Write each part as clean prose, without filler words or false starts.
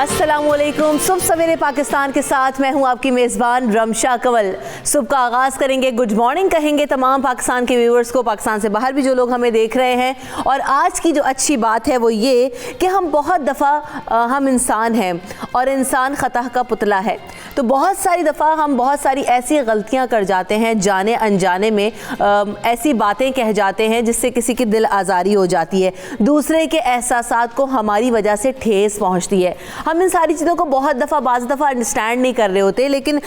अस्सलामुअलैकुम। सुबह सवेरे पाकिस्तान के साथ मैं हूं आपकी मेज़बान रमशा कंवल। सुबह का आगाज़ करेंगे, गुड मॉर्निंग कहेंगे तमाम पाकिस्तान के व्यूवर्स को, पाकिस्तान से बाहर भी जो लोग हमें देख रहे हैं। और आज की जो अच्छी बात है वो ये कि हम बहुत दफ़ा हम इंसान हैं और इंसान ख़ता का पुतला है, तो बहुत सारी दफ़ा हम बहुत सारी ऐसी गलतियां कर जाते हैं, जाने अनजाने में ऐसी बातें कह जाते हैं जिससे किसी की दिल आज़ारी हो जाती है, दूसरे के एहसासात को हमारी वजह से ठेस पहुंचती है। हम इन सारी चीज़ों को बहुत दफ़ा बाज़ दफ़ा अंडरस्टैंड नहीं कर रहे होते, लेकिन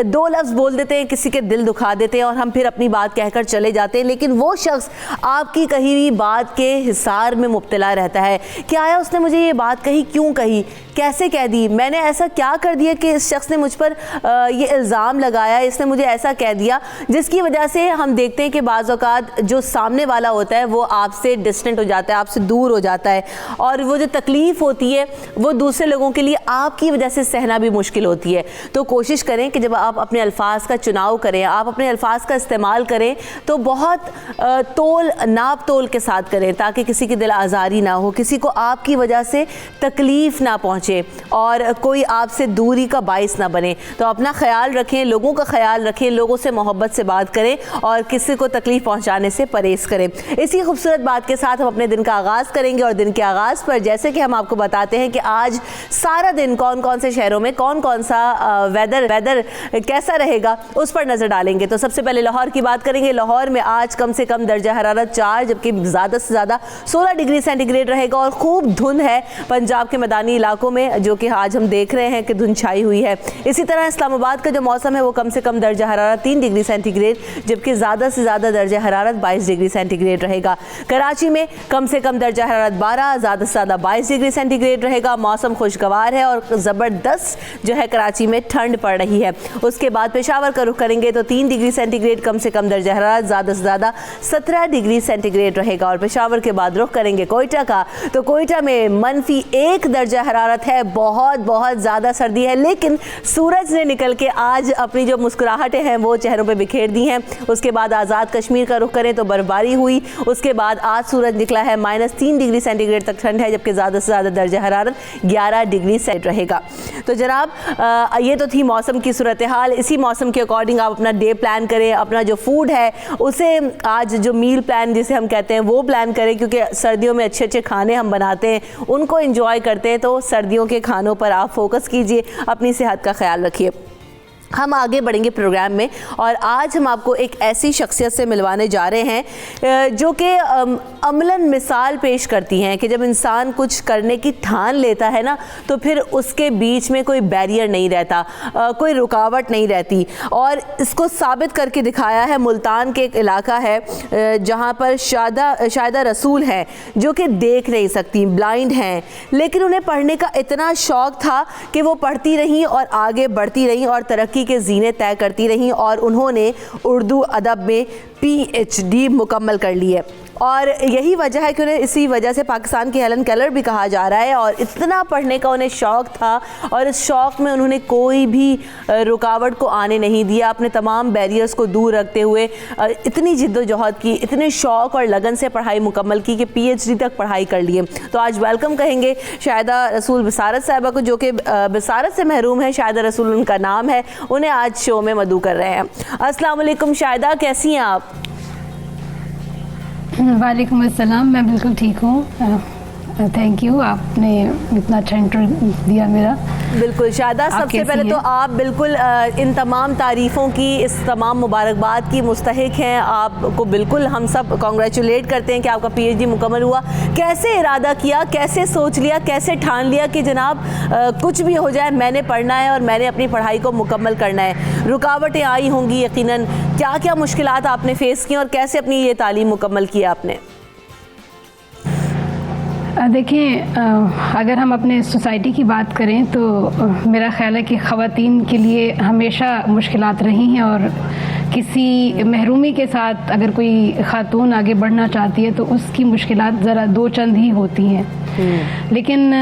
दो लफ्ज़ बोल देते हैं, किसी के दिल दुखा देते हैं और हम फिर अपनी बात कहकर चले जाते हैं। लेकिन वो शख्स आपकी कही हुई बात के हिसार में मुब्तला रहता है कि आया उसने मुझे ये बात कही, क्यों कही, कैसे कह दी, मैंने ऐसा क्या कर दिया कि इस शख्स ने मुझ पर ये इल्ज़ाम लगाया, इसने मुझे ऐसा कह दिया, जिसकी वजह से हम देखते हैं कि बाज़ औक़ात जो सामने वाला होता है वो आपसे डिस्टेंट हो जाता है, आपसे दूर हो जाता है, और वो जो तकलीफ़ होती है वो दूसरे लोगों के लिए आपकी वजह से सहना भी मुश्किल होती है। तो कोशिश करें कि जब आप अपने अल्फाज का चुनाव करें, आप अपने अल्फाज का इस्तेमाल करें तो बहुत तोल नाप तोल के साथ करें, ताकि किसी की दिल आज़ारी ना हो, किसी को आपकी वजह से तकलीफ़ ना पहुँचे और कोई आपसे दूरी का बाइस ना बने। तो अपना ख्याल रखें, लोगों का ख्याल रखें, लोगों से मोहब्बत से बात करें और किसी को तकलीफ़ पहुँचाने से परहेज़ करें। इसी खूबसूरत बात के साथ हम अपने दिन का आगाज़ करेंगे और दिन के आगाज़ पर जैसे कि हम आपको बताते हैं कि आज सारा दिन कौन कौन से शहरों में कौन कौन सा वेदर कैसा रहेगा उस पर नज़र डालेंगे। तो सबसे पहले लाहौर की बात करेंगे। लाहौर में आज कम से कम दर्जा हरारत 4 जबकि ज़्यादा से ज़्यादा 16 डिग्री सेंटीग्रेड रहेगा और खूब धुंध है पंजाब के मैदानी इलाकों में, जो कि आज हम देख रहे हैं कि धुंध छाई हुई है। इसी तरह इस्लामाबाद का जो मौसम है वो कम से कम दर्जा हरारत 3 डिग्री सेंटीग्रेड जबकि ज़्यादा से ज़्यादा दर्जा हरारत 22 डिग्री सेंटीग्रेड रहेगा। कराची में कम से कम दर्जा हरारत 12, ज़्यादा से ज़्यादा 22 डिग्री सेंटीग्रेड रहेगा। मौसम खुशगवार है और ज़बरदस्त जो है कराची में ठंड पड़ रही है। उसके बाद पेशावर का रुख करेंगे तो 3 डिग्री सेंटीग्रेड कम से कम दर्जा हरारत, ज़्यादा से ज़्यादा 17 डिग्री सेंटीग्रेड रहेगा। और पेशावर के बाद रुख करेंगे कोयटा का, तो कोयटा में -1 दर्जा हरारत है, बहुत बहुत ज़्यादा सर्दी है, लेकिन सूरज ने निकल के आज अपनी जो मुस्कुराहटें हैं वो चेहरों पे बिखेर दी हैं। उसके बाद आज़ाद कश्मीर का रुख करें तो बर्फबारी हुई। उसके बाद आज सूरज निकला है, -3 डिग्री सेंटीग्रेड तक ठंड है, जबकि ज़्यादा से ज़्यादा दर्जा हरारत 11 डिग्री सेट रहेगा। तो जनाब ये तो थी मौसम की सूरत हाल। इसी मौसम के अकॉर्डिंग आप अपना डे प्लान करें, अपना जो फूड है उसे आज जो मील प्लान जिसे हम कहते हैं वो प्लान करें, क्योंकि सर्दियों में अच्छे अच्छे खाने हम बनाते हैं, उनको एंजॉय करते हैं। तो सर्दियों के खानों पर आप फोकस कीजिए, अपनी सेहत का ख्याल रखिए। हम आगे बढ़ेंगे प्रोग्राम में और आज हम आपको एक ऐसी शख्सियत से मिलवाने जा रहे हैं जो कि अमलन मिसाल पेश करती हैं कि जब इंसान कुछ करने की ठान लेता है ना तो फिर उसके बीच में कोई बैरियर नहीं रहता, कोई रुकावट नहीं रहती। और इसको साबित करके दिखाया है मुल्तान के एक इलाका है जहाँ पर शायदा रसूल हैं जो कि देख नहीं सकती, ब्लाइंड हैं, लेकिन उन्हें पढ़ने का इतना शौक़ था कि वो पढ़ती रहीं और आगे बढ़ती रहीं और तरक्की के ज़ीने तय करती रहीं और उन्होंने उर्दू अदब में PhD मुकम्मल कर ली है। और यही वजह है कि उन्हें इसी वजह से पाकिस्तान की हेलन केलर भी कहा जा रहा है। और इतना पढ़ने का उन्हें शौक़ था और इस शौक़ में उन्होंने कोई भी रुकावट को आने नहीं दिया, अपने तमाम बैरियर्स को दूर रखते हुए इतनी जिद्दोजहद की, इतने शौक़ और लगन से पढ़ाई मुकम्मल की कि PhD तक पढ़ाई कर लिए। तो आज वेलकम कहेंगे शायदा रसूल बिसारत साहिबा को, जो कि बिसारत से महरूम है, शायदा रसूल उनका नाम है, उन्हें आज शो में मदऊ कर रहे हैं। अस्सलाम वालेकुम शायदा, कैसी हैं आप? वालेकुम अस्सलाम, मैं बिल्कुल ठीक हूँ, थैंक यू, आपने इतना अच्छा इंटरव्यू दिया मेरा। बिल्कुल शायदा, सबसे पहले तो आप बिल्कुल इन तमाम तारीफ़ों की, इस तमाम मुबारकबाद की मुस्तहिक हैं। आपको बिल्कुल हम सब कॉन्ग्रेचुलेट करते हैं कि आपका PhD मुकम्मल हुआ। कैसे इरादा किया, कैसे सोच लिया, कैसे ठान लिया कि जनाब कुछ भी हो जाए मैंने पढ़ना है और मैंने अपनी पढ़ाई को मुकम्मल करना है? रुकावटें आई होंगी यकीनन, क्या क्या मुश्किलात आपने फ़ेस की और कैसे अपनी ये तालीम मुकम्मल किया आपने? دیکھیں اگر ہم اپنے سوسائٹی کی بات کریں تو میرا خیال ہے کہ خواتین کے لیے ہمیشہ مشکلات رہی ہیں، اور کسی محرومی کے ساتھ اگر کوئی خاتون آگے بڑھنا چاہتی ہے تو اس کی مشکلات ذرا دو چند ہی ہوتی ہیں، لیکن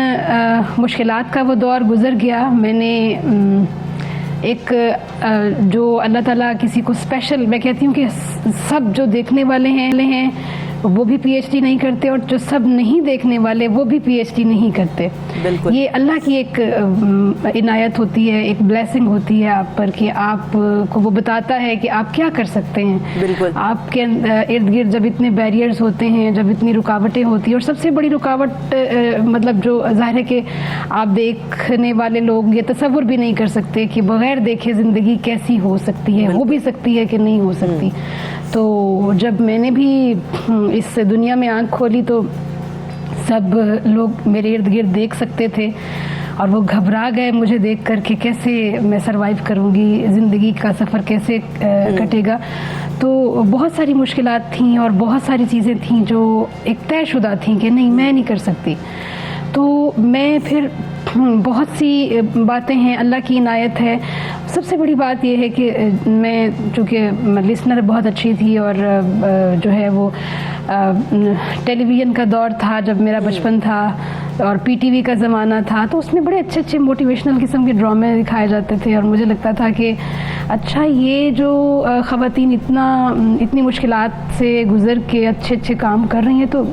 مشکلات کا وہ دور گزر گیا۔ میں نے ایک جو اللہ تعالیٰ کسی کو اسپیشل، میں کہتی ہوں کہ سب جو دیکھنے والے ہیں وہ بھی پی ایچ ڈی نہیں کرتے، اور جو سب نہیں دیکھنے والے وہ بھی پی ایچ ڈی نہیں کرتے۔ یہ اللہ کی ایک عنایت ہوتی ہے، ایک بلیسنگ ہوتی ہے آپ پر، کہ آپ کو وہ بتاتا ہے کہ آپ کیا کر سکتے ہیں۔ آپ کے ارد گرد جب اتنے بیریئرز ہوتے ہیں، جب اتنی رکاوٹیں ہوتی ہیں، اور سب سے بڑی رکاوٹ مطلب جو ظاہر ہے کہ آپ دیکھنے والے لوگ یہ تصور بھی نہیں کر سکتے کہ بغیر دیکھے زندگی کیسی ہو سکتی ہے، ہو بھی سکتی ہے کہ نہیں ہو سکتی۔ تو جب میں نے بھی اس دنیا میں آنکھ کھولی تو سب لوگ میرے ارد گرد دیکھ سکتے تھے، اور وہ گھبرا گئے مجھے دیکھ کر کہ کیسے میں سروائیو کروں گی، زندگی کا سفر کیسے کٹے گا۔ تو بہت ساری مشکلات تھیں اور بہت ساری چیزیں تھیں جو ایک طے شدہ تھیں کہ نہیں میں نہیں کر سکتی۔ تو میں پھر بہت سی باتیں ہیں، اللہ کی عنایت ہے۔ سب سے بڑی بات یہ ہے کہ میں چونکہ لسنر بہت اچھی تھی، اور جو ہے وہ ٹیلی ویژن کا دور تھا جب میرا بچپن تھا، اور پی ٹی وی کا زمانہ تھا، تو اس میں بڑے اچھے اچھے موٹیویشنل قسم کے ڈرامے دکھائے جاتے تھے، اور مجھے لگتا تھا کہ اچھا یہ جو خواتین اتنی مشکلات سے گزر کے اچھے اچھے کام کر رہی ہیں تو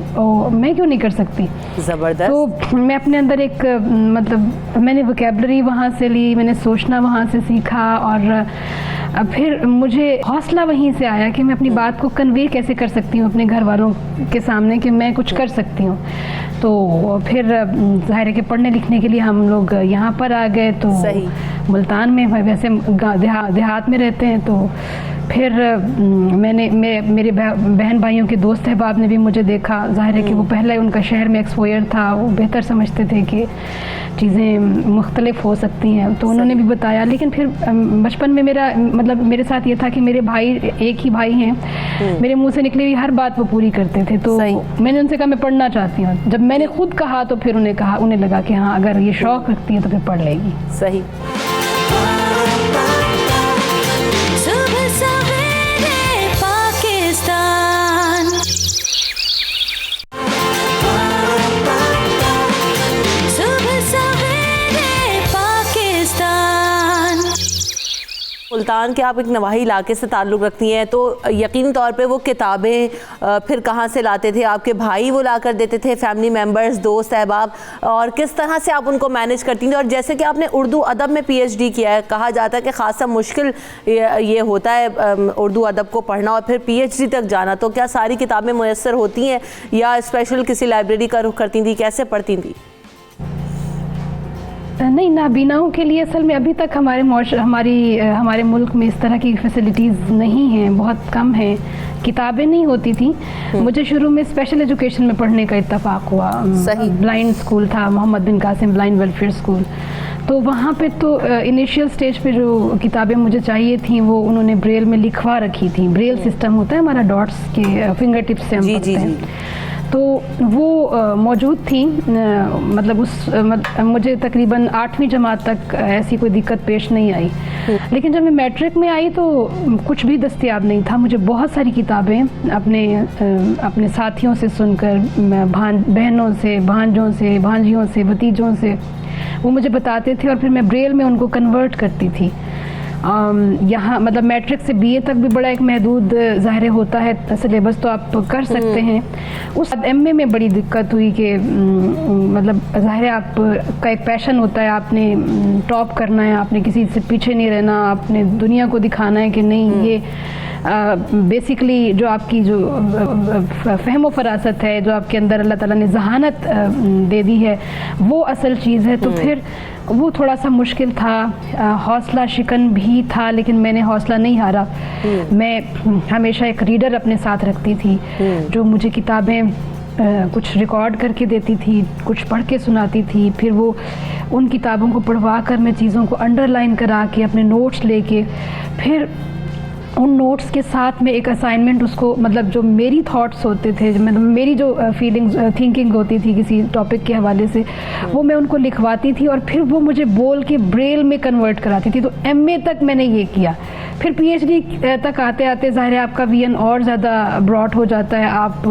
میں کیوں نہیں کر سکتی۔ زبردست۔ تو میں اپنے اندر ایک مطلب میں نے ووکیبلری وہاں سے لی، میں نے سوچنا وہاں سے سیکھا، اور پھر مجھے حوصلہ وہیں سے آیا کہ میں اپنی بات کو کنوے کیسے کر سکتی ہوں اپنے گھر والوں کے سامنے کہ میں کچھ کر سکتی ہوں۔ تو پھر ظاہر ہے کہ پڑھنے لکھنے کے لیے ہم لوگ یہاں پر آ گئے، تو ملتان میں، ویسے دیہات میں رہتے ہیں، تو پھر میں نے میرے بہن بھائیوں کے دوست احباب نے بھی مجھے دیکھا، ظاہر ہے کہ وہ پہلے ان کا شہر میں ایکسپوئر تھا، وہ بہتر سمجھتے تھے کہ چیزیں مختلف ہو سکتی ہیں، تو انہوں نے بھی بتایا۔ لیکن پھر بچپن میں میرا مطلب میرے ساتھ یہ تھا کہ میرے بھائی، ایک ہی بھائی ہیں، میرے منہ سے نکلی ہوئی ہر بات وہ پوری کرتے تھے، تو میں نے ان سے کہا میں پڑھنا چاہتی ہوں۔ جب میں نے خود کہا تو پھر انہیں لگا کہ ہاں اگر یہ شوق رکھتی ہے تو پھر پڑھ لے گی۔ صحیح۔ ملتان کے آپ ایک نواحی علاقے سے تعلق رکھتی ہیں، تو یقینی طور پہ وہ کتابیں پھر کہاں سے لاتے تھے؟ آپ کے بھائی وہ لا کر دیتے تھے، فیملی ممبرز، دوست احباب، اور کس طرح سے آپ ان کو مینیج کرتی تھیں؟ اور جیسے کہ آپ نے اردو ادب میں پی ایچ ڈی کیا ہے، کہا جاتا ہے کہ خاصا مشکل یہ ہوتا ہے اردو ادب کو پڑھنا اور پھر پی ایچ ڈی تک جانا، تو کیا ساری کتابیں میسر ہوتی ہیں یا اسپیشل کسی لائبریری کا رخ کرتی تھیں؟ کیسے پڑھتی تھیں؟ نہیں، نابیناؤں کے لیے اصل میں ابھی تک ہمارے ملک میں اس طرح کی فیسلٹیز نہیں ہیں، بہت کم ہیں، کتابیں نہیں ہوتی تھیں۔ مجھے شروع میں اسپیشل ایجوکیشن میں پڑھنے کا اتفاق ہوا، بلائنڈ اسکول تھا محمد بن قاسم بلائنڈ ویلفیئر اسکول، تو وہاں پہ تو انیشیل سٹیج پہ جو کتابیں مجھے چاہیے تھیں وہ انہوں نے بریل میں لکھوا رکھی تھیں۔ بریل سسٹم ہوتا ہے ہمارا، ڈاٹس کے فنگر ٹپس سے ہم پڑھتے ہیں، تو وہ موجود تھیں۔ مطلب مجھے تقریباً 8ویں جماعت تک ایسی کوئی دقت پیش نہیں آئی، لیکن جب میں میٹرک میں آئی تو کچھ بھی دستیاب نہیں تھا۔ مجھے بہت ساری کتابیں اپنے ساتھیوں سے سن کر، بہنوں سے، بھانجوں سے، بھانجیوں سے، بھتیجوں سے، وہ مجھے بتاتے تھے، اور پھر میں بریل میں ان کو کنورٹ کرتی تھی۔ یہاں مطلب میٹرک سے بی اے تک بھی بڑا ایک محدود ظاہر ہوتا ہے سلیبس، تو آپ کر سکتے ہیں۔ اس ایم اے میں بڑی دقت ہوئی کہ مطلب ظاہر آپ کا ایک پیشن ہوتا ہے، آپ نے ٹاپ کرنا ہے، آپ نے کسی سے پیچھے نہیں رہنا، آپ نے دنیا کو دکھانا ہے کہ نہیں، یہ بیسیکلی جو آپ کی جو فہم و فراست ہے، جو آپ کے اندر اللہ تعالیٰ نے ذہانت دے دی ہے، وہ اصل چیز ہے۔ تو پھر وہ تھوڑا سا مشکل تھا، حوصلہ شکن بھی تھا، لیکن میں نے حوصلہ نہیں ہارا۔ میں ہمیشہ ایک ریڈر اپنے ساتھ رکھتی تھی جو مجھے کتابیں کچھ ریکارڈ کر کے دیتی تھی، کچھ پڑھ کے سناتی تھی، پھر وہ ان کتابوں کو پڑھوا کر میں چیزوں کو انڈر لائن کرا کے اپنے نوٹس لے کے پھر उन नोट्स के साथ में एक असाइनमेंट उसको, मतलब जो मेरी थॉट्स होते थे, मतलब मेरी जो फीलिंग्स थिंकिंग होती थी किसी टॉपिक के हवाले से, वो मैं उनको लिखवाती थी और फिर वो मुझे बोल के ब्रेल में कन्वर्ट कराती थी। तो एमए तक मैंने ये किया। फिर पीएचडी तक आते आते ज़ाहिर है आपका विजन और ज़्यादा ब्रॉड हो जाता है, आप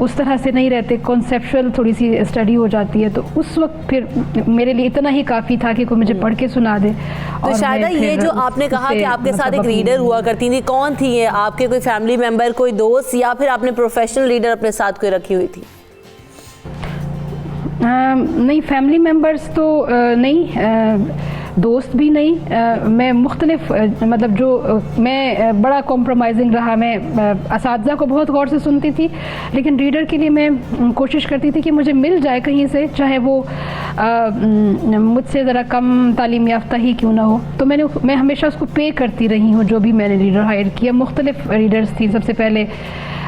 उस तरह से नहीं रहते, कॉन्सेप्चुअल थोड़ी सी स्टडी हो जाती है। तो उस वक्त फिर मेरे लिए इतना ही काफ़ी था कि कोई मुझे पढ़ के सुना दे। तो शायद ये जो आपने कहा कि आपके साथ एक रीडर हुआ करती थी, कौन थी ये? आपके कोई फैमिली मेंबर, कोई दोस्त, या फिर आपने प्रोफेशनल रीडर अपने साथ कोई रखी हुई थी? नहीं, फैमिली मेंबर्स तो नहीं, दोस्त भी नहीं। मैं मुख्तलिफ, मतलब जो मैं बड़ा कॉम्प्रोमाइजिंग रहा। मैं असातिज़ा को बहुत गौर से सुनती थी, लेकिन रीडर के लिए मैं कोशिश करती थी कि मुझे मिल जाए कहीं से, चाहे वो मुझसे ज़रा कम तालीम याफ्ता ही क्यों ना हो। तो मैं हमेशा उसको पे करती रही हूँ जो भी मैंने रीडर हायर किया। मुख्तलिफ रीडर्स थी, सबसे पहले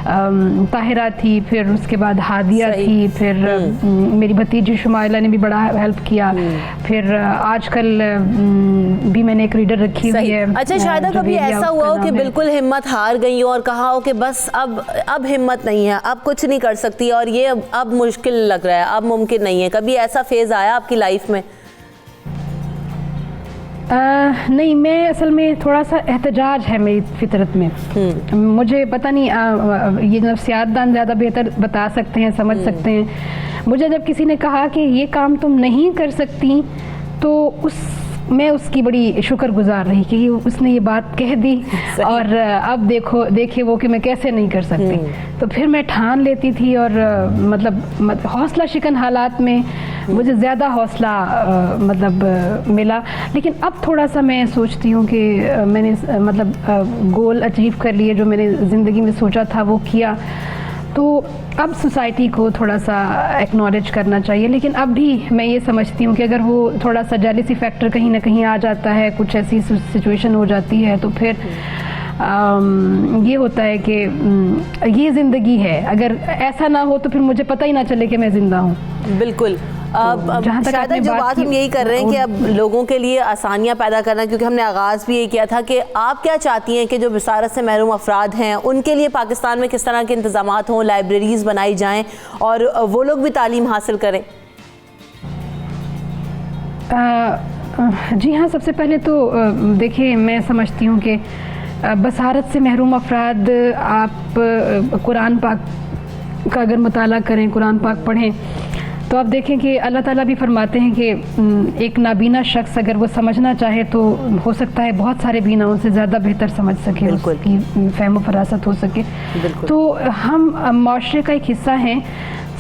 ताहिरा थी, फिर उसके बाद हादिया थी, फिर मेरी भतीजी शुमाइला ने भी बड़ा हेल्प किया, फिर आजकल भी मैंने एक रीडर रखी हुई है। अच्छा, शायद कभी ऐसा हुआ हो कि बिल्कुल हिम्मत हार गई हो और कहा हो कि बस अब हिम्मत नहीं है, अब कुछ नहीं कर सकती और ये अब मुश्किल लग रहा है, अब मुमकिन नहीं है? कभी ऐसा फेज आया आपकी लाइफ में? नहीं, मैं असल में थोड़ा सा एहतजाज है मेरी फितरत में। मुझे पता नहीं, ये नफ्सियातदान ज़्यादा बेहतर बता सकते हैं, समझ सकते हैं। मुझे जब किसी ने कहा कि ये काम तुम नहीं कर सकती, तो मैं उसकी बड़ी शुक्रगुजार रही कि उसने ये बात कह दी और अब देखिए वो कि मैं कैसे नहीं कर सकती। तो फिर मैं ठान लेती थी और मतलब हौसला शिकन हालात में मुझे ज़्यादा हौसला मतलब मिला। लेकिन अब थोड़ा सा मैं सोचती हूँ कि मैंने मतलब गोल अचीव कर लिए, जो मैंने ज़िंदगी में सोचा था वो किया। तो अब सोसाइटी को थोड़ा सा एक्नॉलेज करना चाहिए। लेकिन अब भी मैं ये समझती हूँ कि अगर वो थोड़ा सा जेलसी फैक्टर कहीं ना कहीं आ जाता है, कुछ ऐसी सिचुएशन हो जाती है, तो फिर ये होता है कि ये ज़िंदगी है। अगर ऐसा ना हो तो फिर मुझे पता ही ना चले कि मैं ज़िंदा हूँ। बिल्कुल। शायद जो बात हम यही कर रहे हैं कि अब लोगों के लिए आसानियां पैदा करना, क्योंकि हमने आगाज़ भी यही किया था कि आप क्या चाहती हैं कि जो बसारत से महरूम अफराद हैं उनके लिए पाकिस्तान में किस तरह के इंतज़ामात हों, लाइब्रेरीज़ बनाई जाएं और वो लोग भी तालीम हासिल करें? जी हाँ, सबसे पहले तो देखिए, मैं समझती हूँ कि बसारत से महरूम अफराद, आप कुरान पाक का अगर मुताला करें, कुरान पाक पढ़ें, तो आप देखें कि अल्लाह ताला भी फरमाते हैं कि एक नाबीना शख्स अगर वो समझना चाहे तो हो सकता है बहुत सारे बीनाओं से ज़्यादा बेहतर समझ सके, उसकी फ़हम फरासत हो सके। तो हम माशरे का एक हिस्सा हैं।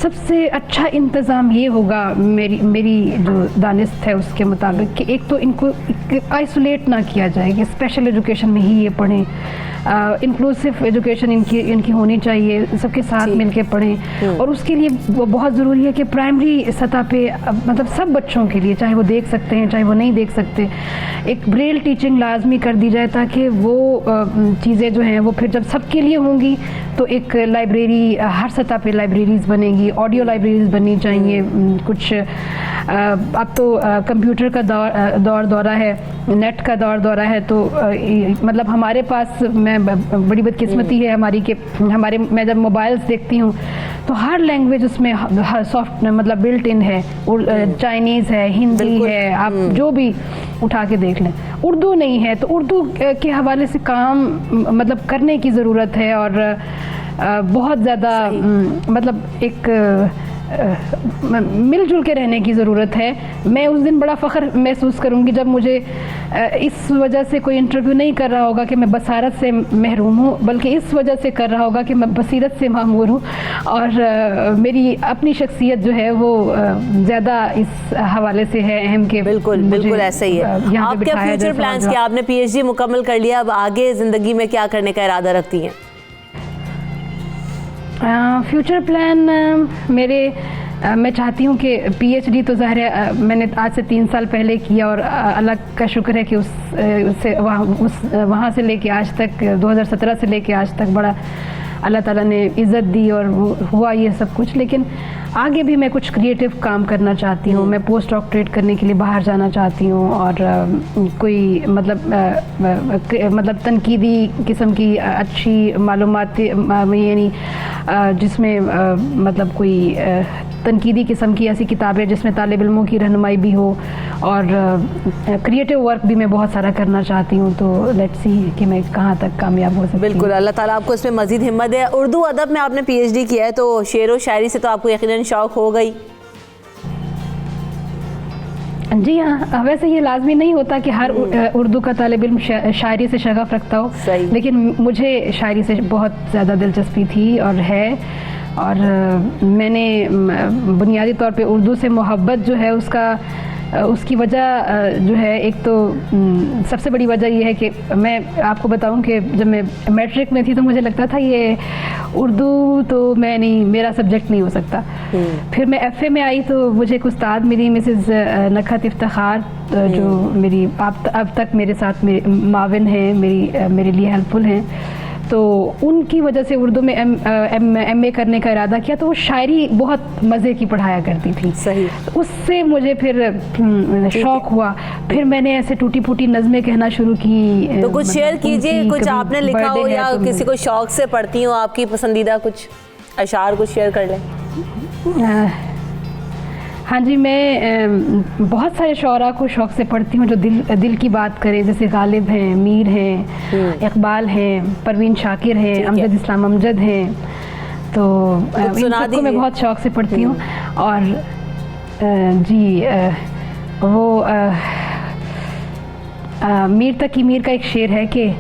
सबसे अच्छा इंतज़ाम ये होगा मेरी जो दानिस्त है उसके मुताबिक कि एक तो इनको आइसोलेट ना किया जाए कि स्पेशल एजुकेशन में ही ये पढ़ें, इंक्लूसिव एजुकेशन इनकी होनी चाहिए, सबके साथ मिलके पढ़ें। और उसके लिए वो बहुत ज़रूरी है कि प्राइमरी सतह पे मतलब सब बच्चों के लिए, चाहे वो देख सकते हैं चाहे वो नहीं देख सकते, एक ब्रेल टीचिंग लाजमी कर दी जाए, ताकि वो चीज़ें जो हैं वो फिर जब सबके लिए होंगी तो एक लाइब्रेरी, हर सतह पे लाइब्रेरीज़ बनेगी, ऑडियो लाइब्रेरीज़ बननी चाहिए। कुछ अब तो कंप्यूटर का दौरा है, नेट का दौरा है, तो मतलब हमारे पास, मैं बड़ी बदकिस्मती है हमारी कि मैं जब मोबाइल्स देखती हूँ तो हर लैंग्वेज उसमें सॉफ्ट मतलब बिल्ट इन है। चाइनीज़ है, हिंदी है, आप जो भी उठा के देख लें। उर्दू नहीं है, तो उर्दू के हवाले से काम मतलब करने की ज़रूरत है और बहुत ज़्यादा मतलब एक मिलजुल के रहने की ज़रूरत है। मैं उस दिन बड़ा फ़ख्र महसूस करूँगी जब मुझे इस वजह से कोई इंटरव्यू नहीं कर रहा होगा कि मैं बसारत से महरूम हूँ, बल्कि इस वजह से कर रहा होगा कि मैं बसीरत से मामूर हूँ और मेरी अपनी शख्सियत जो है वो ज़्यादा इस हवाले से है अहम के। बिल्कुल ऐसा ही है। आपके फ्यूचर प्लान्स क्या? आपने पीएचडी मुकम्मल कर लिया, अब आगे ज़िंदगी में क्या करने का इरादा रखती हैं? फ्यूचर प्लान मेरे, मैं चाहती हूँ कि पीएचडी तो ज़ाहिर है मैंने आज से 3 साल पहले किया और अल्लाह का शुक्र है कि वहाँ से लेके आज तक 2017 से लेके आज तक बड़ा اللہ تعالیٰ نے عزت دی اور ہوا یہ سب کچھ. لیکن آگے بھی میں کچھ کریٹو کام کرنا چاہتی ہوں. میں پوسٹ ڈاکٹریٹ کرنے کے لیے باہر جانا چاہتی ہوں, اور کوئی مطلب تنقیدی قسم کی اچھی معلومات, یعنی جس میں مطلب کوئی تنقیدی قسم کی ایسی کتابیں جس میں طالب علموں کی رہنمائی بھی ہو, اور کریٹو ورک بھی میں بہت سارا کرنا چاہتی ہوں. تو لیٹس سی کہ میں کہاں تک کامیاب ہو سکتی ہوں. بالکل, اللہ تعالیٰ آپ کو اس میں مزید ہمت دے. اردو ادب میں آپ نے پی ایچ ڈی کیا ہے, تو شعر و شاعری سے تو آپ کو یقیناً شوق ہو گئی. جی ہاں, ویسے یہ لازمی نہیں ہوتا کہ ہر اردو کا طالب علم شاعری سے شغف رکھتا ہو, لیکن مجھے شاعری سے بہت زیادہ دلچسپی تھی اور ہے, اور میں نے بنیادی طور پہ اردو سے محبت جو ہے اس کی وجہ جو ہے, ایک تو سب سے بڑی وجہ یہ ہے کہ میں آپ کو بتاؤں کہ جب میں میٹرک میں تھی تو مجھے لگتا تھا یہ اردو تو میں نہیں, میرا سبجیکٹ نہیں ہو سکتا. پھر میں ایف اے میں آئی تو مجھے ایک استاد ملی, مسز نکھت افتخار, جو میری اب تک میرے ساتھ معاون ہیں, میرے لیے ہیلپ فل ہیں. تو ان کی وجہ سے اردو میں ایم اے کرنے کا ارادہ کیا. تو وہ شاعری بہت مزے کی پڑھایا کرتی تھی. صحیح. اس سے مجھے پھر شوق ہوا. پھر میں نے ایسے ٹوٹی پھوٹی نظمیں کہنا شروع کی. تو کچھ شیئر کیجئے, کچھ آپ نے لکھا ہو یا کسی کو شوق سے پڑھتی ہوں, آپ کی پسندیدہ کچھ اشعار کچھ شیئر کر لیں. ہاں جی, میں بہت سارے شعراء کو شوق سے پڑھتی ہوں جو دل کی بات کرے, جیسے غالب ہیں, میر ہیں, اقبال ہیں, پروین شاکر ہیں, امجد اسلام امجد ہیں. تو ان سب کو میں بہت شوق سے پڑھتی ہوں. اور جی وہ میر تقی میر کا ایک شعر ہے کہ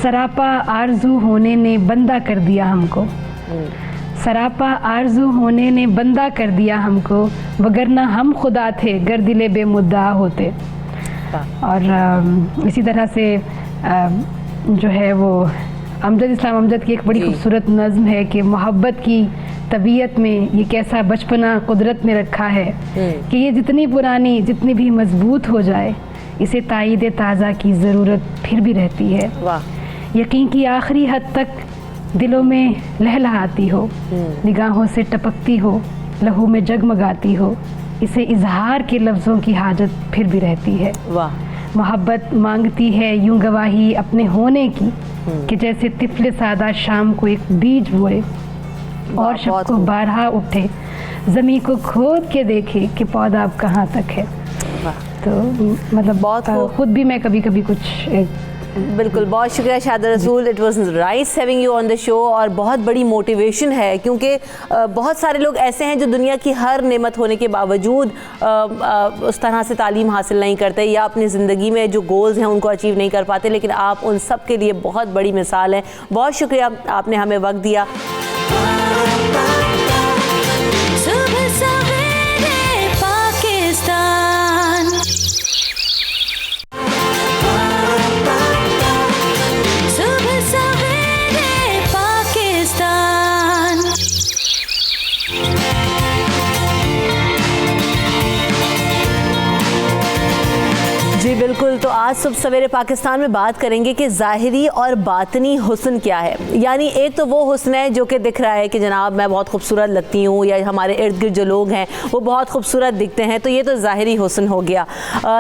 سراپا آرزو ہونے نے بندہ کر دیا ہم کو, سراپا آرزو ہونے نے بندہ کر دیا ہم کو, وگرنہ ہم خدا تھے گر دل بے مدعا ہوتے. اور اسی طرح سے جو ہے وہ امجد اسلام امجد کی ایک بڑی خوبصورت نظم ہے کہ محبت کی طبیعت میں یہ کیسا بچپنا قدرت نے رکھا ہے, کہ یہ جتنی پرانی جتنی بھی مضبوط ہو جائے, اسے تائید تازہ کی ضرورت پھر بھی رہتی ہے. یقین کی آخری حد تک دلوں میں لہلہاتی ہو, نگاہوں سے ٹپکتی ہو, لہو میں جگمگاتی ہو, اسے اظہار کے لفظوں کی حاجت پھر بھی رہتی ہے. محبت مانگتی ہے یوں گواہی اپنے ہونے کی, کہ جیسے طفل سادہ شام کو ایک بیج بوئے اور شب کو بارہا اٹھے, زمین کو کھود کے دیکھے کہ پودا اب کہاں تک ہے. تو مطلب خود بھی میں کبھی کبھی کچھ. بالکل, بہت شکریہ Shahada Rasool. It was nice having you on the show, اور بہت بڑی موٹیویشن ہے, کیونکہ بہت سارے لوگ ایسے ہیں جو دنیا کی ہر نعمت ہونے کے باوجود اس طرح سے تعلیم حاصل نہیں کرتے, یا اپنی زندگی میں جو گولز ہیں ان کو اچیو نہیں کر پاتے, لیکن آپ ان سب کے لیے بہت بڑی مثال ہیں. بہت شکریہ, آپ نے ہمیں وقت دیا. جی بالکل, تو آج صبح سویرے پاکستان میں بات کریں گے کہ ظاہری اور باطنی حسن کیا ہے. یعنی ایک تو وہ حسن ہے جو کہ دکھ رہا ہے کہ جناب میں بہت خوبصورت لگتی ہوں, یا ہمارے ارد گرد جو لوگ ہیں وہ بہت خوبصورت دکھتے ہیں, تو یہ تو ظاہری حسن ہو گیا,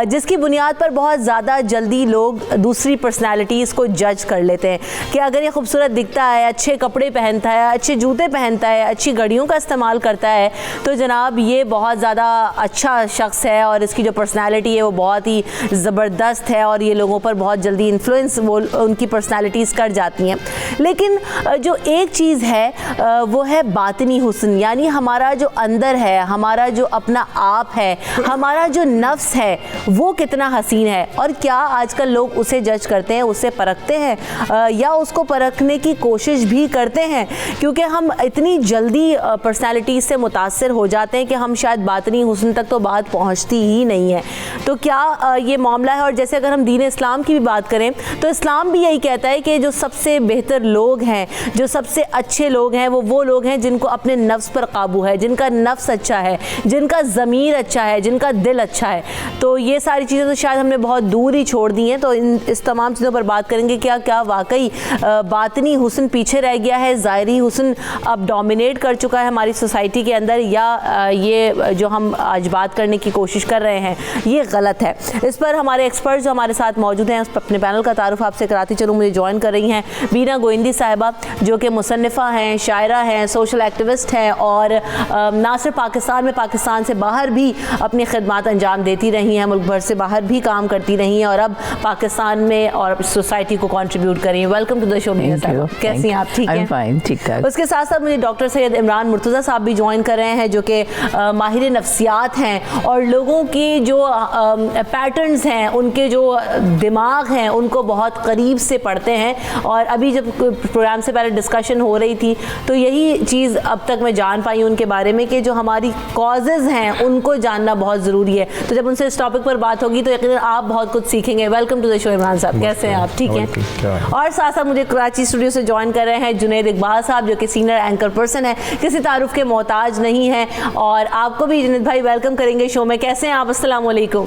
جس کی بنیاد پر بہت زیادہ جلدی لوگ دوسری پرسنالٹیز کو جج کر لیتے ہیں کہ اگر یہ خوبصورت دکھتا ہے, اچھے کپڑے پہنتا ہے, اچھے جوتے پہنتا ہے, اچھی گھڑیوں کا استعمال کرتا ہے, تو جناب یہ بہت زیادہ اچھا شخص ہے, اور اس کی جو پرسنالٹی ہے وہ بہت ہی زبردست ہے, اور یہ لوگوں پر بہت جلدی انفلوئنس وہ ان کی پرسنالٹیز کر جاتی ہیں. لیکن جو ایک چیز ہے وہ ہے باطنی حسن, یعنی ہمارا جو اندر ہے, ہمارا جو اپنا آپ ہے, ہمارا جو نفس ہے وہ کتنا حسین ہے, اور کیا آج کل لوگ اسے جج کرتے ہیں, اسے پرکھتے ہیں, یا اس کو پرکھنے کی کوشش بھی کرتے ہیں, کیونکہ ہم اتنی جلدی پرسنالٹیز سے متاثر ہو جاتے ہیں کہ ہم شاید باطنی حسن تک تو بات پہنچتی ہی نہیں ہے. تو کیا یہ معاملہ ہے. اور جیسے اگر ہم دین اسلام کی بھی بات کریں تو اسلام بھی یہی کہتا ہے کہ جو سب سے بہتر لوگ ہیں, جو سب سے اچھے لوگ ہیں, وہ لوگ ہیں جن کو اپنے نفس پر قابو ہے, جن کا نفس اچھا ہے, جن کا ضمیر اچھا ہے, جن کا دل اچھا ہے. تو یہ ساری چیزیں تو شاید ہم نے بہت دور ہی چھوڑ دی ہیں. تو اس تمام چیزوں پر بات کریں گے. کیا واقعی باطنی حسن پیچھے رہ گیا ہے, ظاہری حسن اب ڈومینیٹ کر چکا ہے ہماری سوسائٹی کے اندر, یا یہ جو ہم آج بات کرنے کی کوشش کر رہے ہیں یہ غلط ہے؟ اس پر ہمارے ایکسپرٹ جو ہمارے ساتھ موجود ہیں, اس پر اپنے پینل کا تعارف آپ سے کراتی چلوں. مجھے جوائن کر رہی ہیں بینا گوئندی صاحبہ, جو کہ مصنفہ ہیں, شاعرہ ہیں, سوشل ایکٹیوسٹ ہیں, اور نہ صرف پاکستان میں, پاکستان سے باہر بھی اپنی خدمات انجام دیتی رہی ہیں, ملک بھر سے باہر بھی کام کرتی رہی ہیں, اور اب پاکستان میں اور سوسائٹی کو کنٹریبیوٹ کر رہی ہیں. ویلکم ٹو دا شو بینا صاحبہ, کیسی ہیں آپ؟ ٹھیک ہیں. اس کے ساتھ ساتھ مجھے ڈاکٹر سید عمران مرتضیٰ صاحب بھی جوائن کر رہے ہیں, جو کہ ماہر نفسیات ہیں, اور لوگوں کی جو پیٹرنز ہیں, ان کے جو دماغ ہیں, ان کو بہت قریب سے پڑھتے ہیں. اور ابھی جب پروگرام سے پہلے ڈسکشن ہو رہی تھی تو یہی چیز اب تک میں جان پائی ہوں ان کے بارے میں, کہ جو ہماری کازز ہیں ان کو جاننا بہت ضروری ہے. تو جب ان سے اس ٹاپک پر بات ہوگی تو یقیناً آپ بہت کچھ سیکھیں گے. ویلکم ٹو دا شو عمران صاحب, کیسے ہیں آپ؟ ٹھیک ہیں. اور ساتھ ساتھ مجھے کراچی اسٹوڈیو سے جوائن کر رہے ہیں جنید اقبال صاحب, جو کہ سینئر اینکر پرسن ہے, کسی تعارف کے محتاج نہیں ہیں. اور آپ کو بھی جنید بھائی ویلکم کریں گے شو میں. کیسے ہیں آپ؟ السلام علیکم.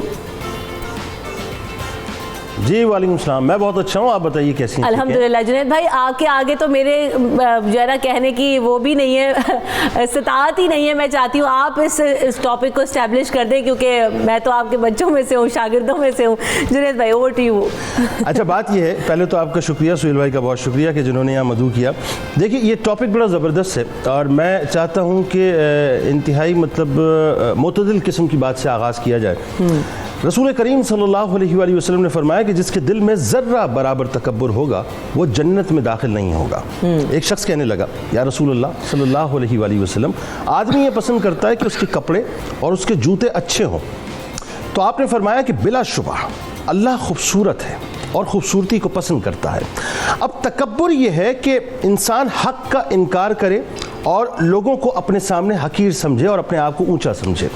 جی وعلیکم السلام, میں بہت اچھا ہوں, آپ بتائیے کیسی ہیں؟ الحمدللہ. جنید بھائی آپ کے آگے تو میرے جو ہے نا کہنے کی وہ بھی نہیں ہے, استطاعت ہی نہیں ہے. میں چاہتی ہوں آپ اس ٹاپک کو اسٹیبلش کر دیں, کیونکہ میں تو آپ کے بچوں میں سے ہوں, شاگردوں میں سے ہوں. جنید بھائی اوور ٹو یو. اچھا, بات یہ ہے, پہلے تو آپ کا شکریہ, سہیل بھائی کا بہت شکریہ کہ جنہوں نے یہاں مدعو کیا. دیکھیے یہ ٹاپک بڑا زبردست ہے, اور میں چاہتا ہوں کہ انتہائی معتدل قسم کی بات سے آغاز کیا جائے. رسول کریم صلی اللہ علیہ وآلہ وسلم نے فرمایا کہ جس کے دل میں ذرہ برابر تکبر ہوگا وہ جنت میں داخل نہیں ہوگا. ایک شخص کہنے لگا, یا رسول اللہ صلی اللہ علیہ وآلہ وسلم, آدمی یہ پسند کرتا ہے کہ اس کے کپڑے اور اس کے جوتے اچھے ہوں. تو آپ نے فرمایا کہ بلا شبہ اللہ خوبصورت ہے اور خوبصورتی کو پسند کرتا ہے. اب تکبر یہ ہے کہ انسان حق کا انکار کرے اور لوگوں کو اپنے سامنے حقیر سمجھے اور اپنے آپ کو اونچا سمجھے.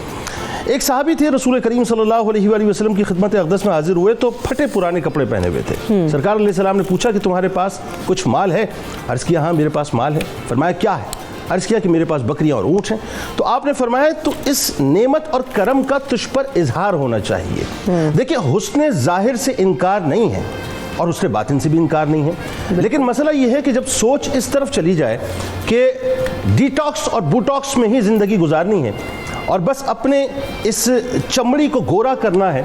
ایک صحابی تھے, رسول کریم صلی اللہ علیہ وآلہ وسلم کی خدمت اقدس میں حاضر ہوئے تو پھٹے پرانے کپڑے پہنے ہوئے تھے. سرکار علیہ السلام نے پوچھا کہ تمہارے پاس کچھ مال ہے؟ عرض کیا ہاں میرے پاس مال ہے. فرمایا کیا ہے؟ عرض کیا کہ میرے پاس بکریاں اور اونٹ ہیں. تو آپ نے فرمایا تو اس نعمت اور کرم کا تجھ پر اظہار ہونا چاہیے. دیکھیں حسن ظاہر سے انکار نہیں ہے اور حسن باطن سے بھی انکار نہیں ہے, لیکن مسئلہ یہ ہے کہ جب سوچ اس طرف چلی جائے کہ ڈیٹاکس اور بوٹاکس میں ہی زندگی گزارنی ہے اور بس اپنے اس چمڑی کو گورا کرنا ہے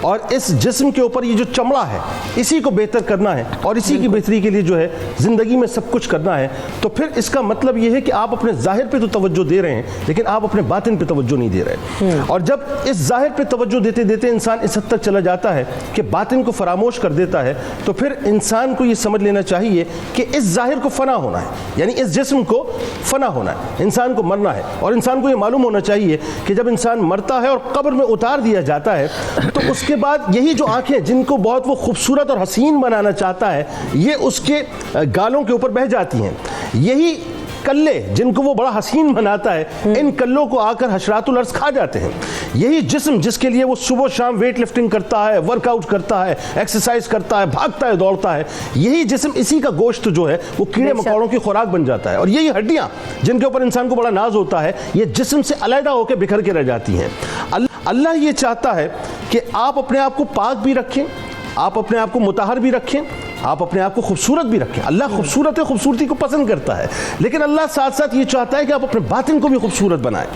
اور اس جسم کے اوپر یہ جو چمڑا ہے اسی کو بہتر کرنا ہے اور اسی کی بہتری کے لیے جو ہے زندگی میں سب کچھ کرنا ہے, تو پھر اس کا مطلب یہ ہے کہ آپ اپنے ظاہر پہ تو توجہ دے رہے ہیں لیکن آپ اپنے باطن پہ توجہ نہیں دے رہے. اور جب اس ظاہر پہ توجہ دیتے دیتے انسان اس حد تک چلا جاتا ہے کہ باطن کو فراموش کر دیتا ہے, تو پھر انسان کو یہ سمجھ لینا چاہیے کہ اس ظاہر کو فنا ہونا ہے, یعنی اس جسم کو فنا ہونا ہے, انسان کو مرنا ہے. اور انسان کو یہ معلوم ہونا چاہیے کہ جب انسان مرتا ہے اور قبر میں اتار دیا جاتا ہے تو اس کے بعد یہی جو آنکھیں جن کو بہت وہ خوبصورت اور حسین بنانا چاہتا ہے یہ اس کے گالوں کے اوپر بہہ جاتی ہیں. یہی کلے جن کو وہ بڑا حسین بناتا ہے ان کلوں کو آ کر حشرات الارض کھا جاتے ہیں. یہی جسم جس کے لیے وہ صبح شام ویٹ لفٹنگ کرتا ہے, ورک آؤٹ کرتا ہے, ایکسرسائز کرتا ہے, بھاگتا ہے, دوڑتا ہے, یہی جسم اسی کا گوشت جو ہے وہ کیڑے مکوڑوں کی خوراک بن جاتا ہے. اور یہی ہڈیاں جن کے اوپر انسان کو بڑا ناز ہوتا ہے یہ جسم سے علیحدہ ہو کے بکھر کے رہ جاتی ہیں. اللہ یہ چاہتا ہے کہ آپ اپنے آپ کو پاک بھی رکھیں, آپ اپنے آپ کو مطہر بھی رکھیں, آپ اپنے آپ کو خوبصورت بھی رکھیں. اللہ خوبصورت ہے, خوبصورتی کو پسند کرتا ہے, لیکن اللہ ساتھ ساتھ یہ چاہتا ہے کہ آپ اپنے باطن کو بھی خوبصورت بنائیں.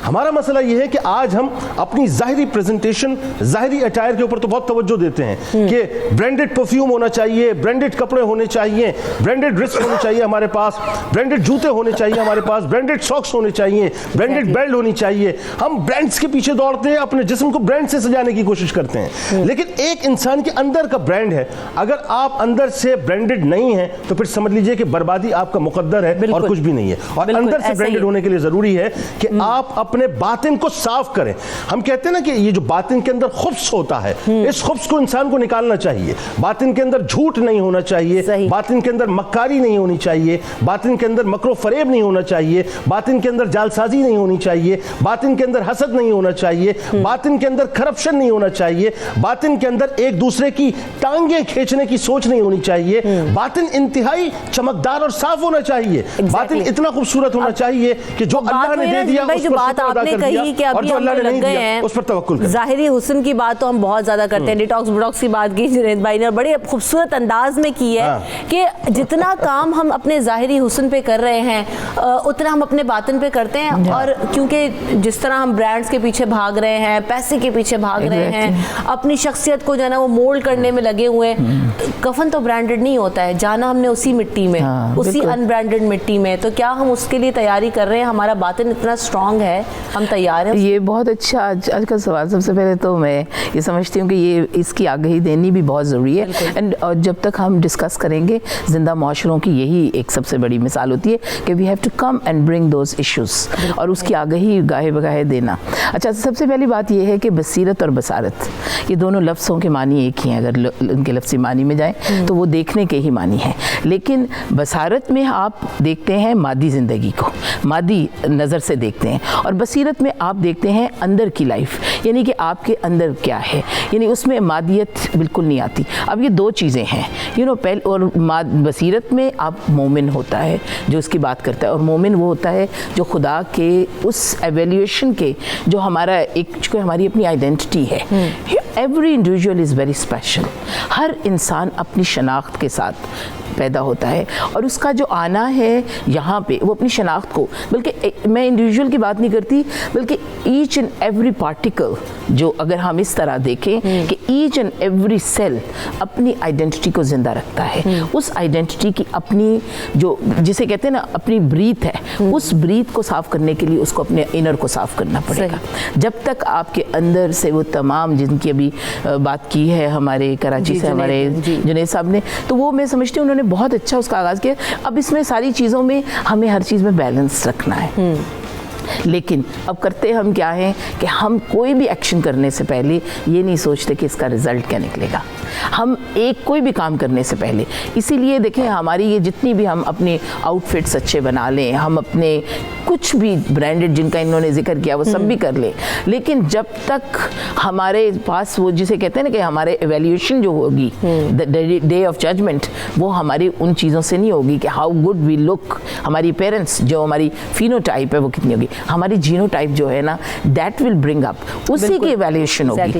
ہمارا مسئلہ یہ ہے کہ آج ہم اپنی ظاہری پریزنٹیشن, ظاہری اٹائر کے اوپر تو بہت توجہ دیتے ہیں کہ برانڈڈ پرفیوم ہونا چاہیے, برانڈڈ کپڑے ہونے چاہیے, برانڈڈ رسک ہونے چاہیے ہمارے پاس, برانڈڈ جوتے ہونے چاہیے ہمارے پاس, برانڈڈ ساکس ہونے چاہیے, برانڈڈ بیلٹ ہونی چاہیے. ہم برانڈز کے پیچھے دوڑتے ہیں, اپنے جسم کو برانڈ سے سجانے کی کوشش کرتے ہیں, لیکن ایک انسان کے اندر کا برانڈ ہے. اگر آپ اندر سے برانڈڈ نہیں ہے تو پھر سمجھ لیجئے کہ بربادی آپ کا مقدر ہے اور کچھ بھی نہیں ہے. اور اندر سے برانڈڈ ہونے کے لیے ضروری ہے کہ آپ اپنے اپنے باطن کو صاف کریں. ہم کہتے ہیں نا کہ یہ جو باطن کے اندر خبث ہوتا ہے, اس خبث کو انسان کو نکالنا چاہیے. باطن کے اندر جھوٹ نہیں ہونا چاہیے, باطن کے اندر مکاری نہیں ہونی چاہیے, باطن کے اندر مکر و فریب نہیں ہونا چاہیے, باطن کے اندر جالسازی نہیں ہونی چاہیے, باطن کے اندر حسد نہیں ہونا چاہیے, باطن کے اندر کرپشن نہیں ہونا چاہیے, باطن کے اندر ایک دوسرے کی ٹانگیں کھینچنے کی سوچ نہیں ہونی چاہیے, باطن انتہائی چمکدار اور صاف ہونا چاہیے, باطن اتنا خوبصورت ہونا چاہیے کہ جو اللہ نے دے دیا اس پر شکر ادا کر دیا, اور جو اللہ نے نہیں دیا اس پر توکل کریں. ظاہری حسن کی بات تو ہم بہت زیادہ کرتے ہیں, ڈیٹاکس بوٹاکس کی بات کی جنید بھائی نے بڑے خوبصورت انداز میں کی ہے کہ جتنا کام ہم اپنے ظاہری حسن پہ کر رہے ہیں اتنا ہم اپنے باطن پہ کرتے ہیں. اور کیونکہ جس طرح ہم برانڈز کے پیچھے بھاگ رہے ہیں, پیسے کے پیچھے بھاگ رہے ہیں, اپنی شخصیت کو جو ہے نا وہ مولڈ کرنے میں لگے ہوئے ہیں. کفن تو برانڈڈ نہیں ہوتا ہے, جانا ہم نے اسی مٹی میں, اسی ان برانڈڈ مٹی میں. تو کیا ہم اس کے لیے تیاری کر رہے ہیں؟ ہمارا باطن اتنا اسٹرانگ ہے, ہم تیار ہیں؟ یہ بہت اچھا آج کا سوال. سب سے پہلے تو میں یہ سمجھتی ہوں کہ یہ اس کی آگہی دینی بھی بہت ضروری ہے. اینڈ جب تک ہم ڈسکس کریں گے زندہ معاشروں کی یہی ایک سب سے بڑی مثال ہوتی ہے کہ we have to come and bring those issues, اور اس کی آگہی گاہے بگاہے دینا. اچھا, سب سے پہلی بات یہ ہے کہ بصیرت اور بصارت یہ دونوں لفظوں کے معنی ایک ہی ہیں. اگر ان کے لفظی معنی میں جائیں تو وہ دیکھنے کے ہی معنی ہیں. لیکن بصارت میں آپ دیکھتے ہیں مادی زندگی کو, مادی نظر سے دیکھتے ہیں, اور بصیرت میں آپ دیکھتے ہیں اندر کی لائف, یعنی کہ آپ کے اندر کیا ہے, یعنی اس میں مادیت بالکل نہیں آتی. اب یہ دو چیزیں ہیں اور بصیرت میں آپ مومن ہوتا ہے جو اس کی بات کرتا ہے, اور مومن وہ ہوتا ہے جو خدا کے اس ایویلیویشن کے جو ہمارا ایک ہماری اپنی آئیڈینٹی ہے. Every individual is very special. ہر انسان اپنی شناخت کے ساتھ پیدا ہوتا ہے, اور اس کا جو آنا ہے یہاں پہ وہ اپنی شناخت کو, بلکہ میں انڈیویجول کی بات نہیں کرتی بلکہ ایچ اینڈ ایوری پارٹیکل, جو اگر ہم اس طرح دیکھیں کہ ایچ اینڈ ایوری سیل اپنی آئیڈینٹی کو زندہ رکھتا ہے. اس آئیڈینٹی کی اپنی جو جسے کہتے ہیں نا اپنی بریتھ ہے, اس بریتھ کو صاف کرنے کے لیے اس کو اپنے انر کو صاف کرنا پڑے گا. جب تک آپ کے اندر سے وہ تمام جن کی ابھی بات کی ہے ہمارے کراچی سے ہمارے جنید صاحب نے, تو وہ میں سمجھتی ہوں انہوں نے بہت اچھا اس کا آغاز کیا. اب اس میں ساری چیزوں میں ہمیں ہر چیز میں بیلنس رکھنا ہے. لیکن اب کرتے ہم کیا ہیں کہ ہم کوئی بھی ایکشن کرنے سے پہلے یہ نہیں سوچتے کہ اس کا رزلٹ کیا نکلے گا. ہم کوئی بھی کام کرنے سے پہلے, اسی لیے دیکھیں ہماری یہ جتنی بھی ہم اپنے آؤٹ فٹس اچھے بنا لیں, ہم اپنے کچھ بھی برانڈڈ جن کا انہوں نے ذکر کیا وہ سب بھی کر لیں, لیکن جب تک ہمارے پاس وہ جسے کہتے ہیں نا کہ ہمارے ایویلیویشن جو ہوگی ڈے آف ججمنٹ, وہ ہماری ان چیزوں سے نہیں ہوگی کہ ہاؤ گڈ وی لک, ہماری پیرنٹس جو ہماری فینو ٹائپ ہے وہ کتنی ہوگی, ہماری جینو ٹائپ جو ہے نا دیٹ ول برنگ اپ, اسی کی ایویلیویشن ہوگی.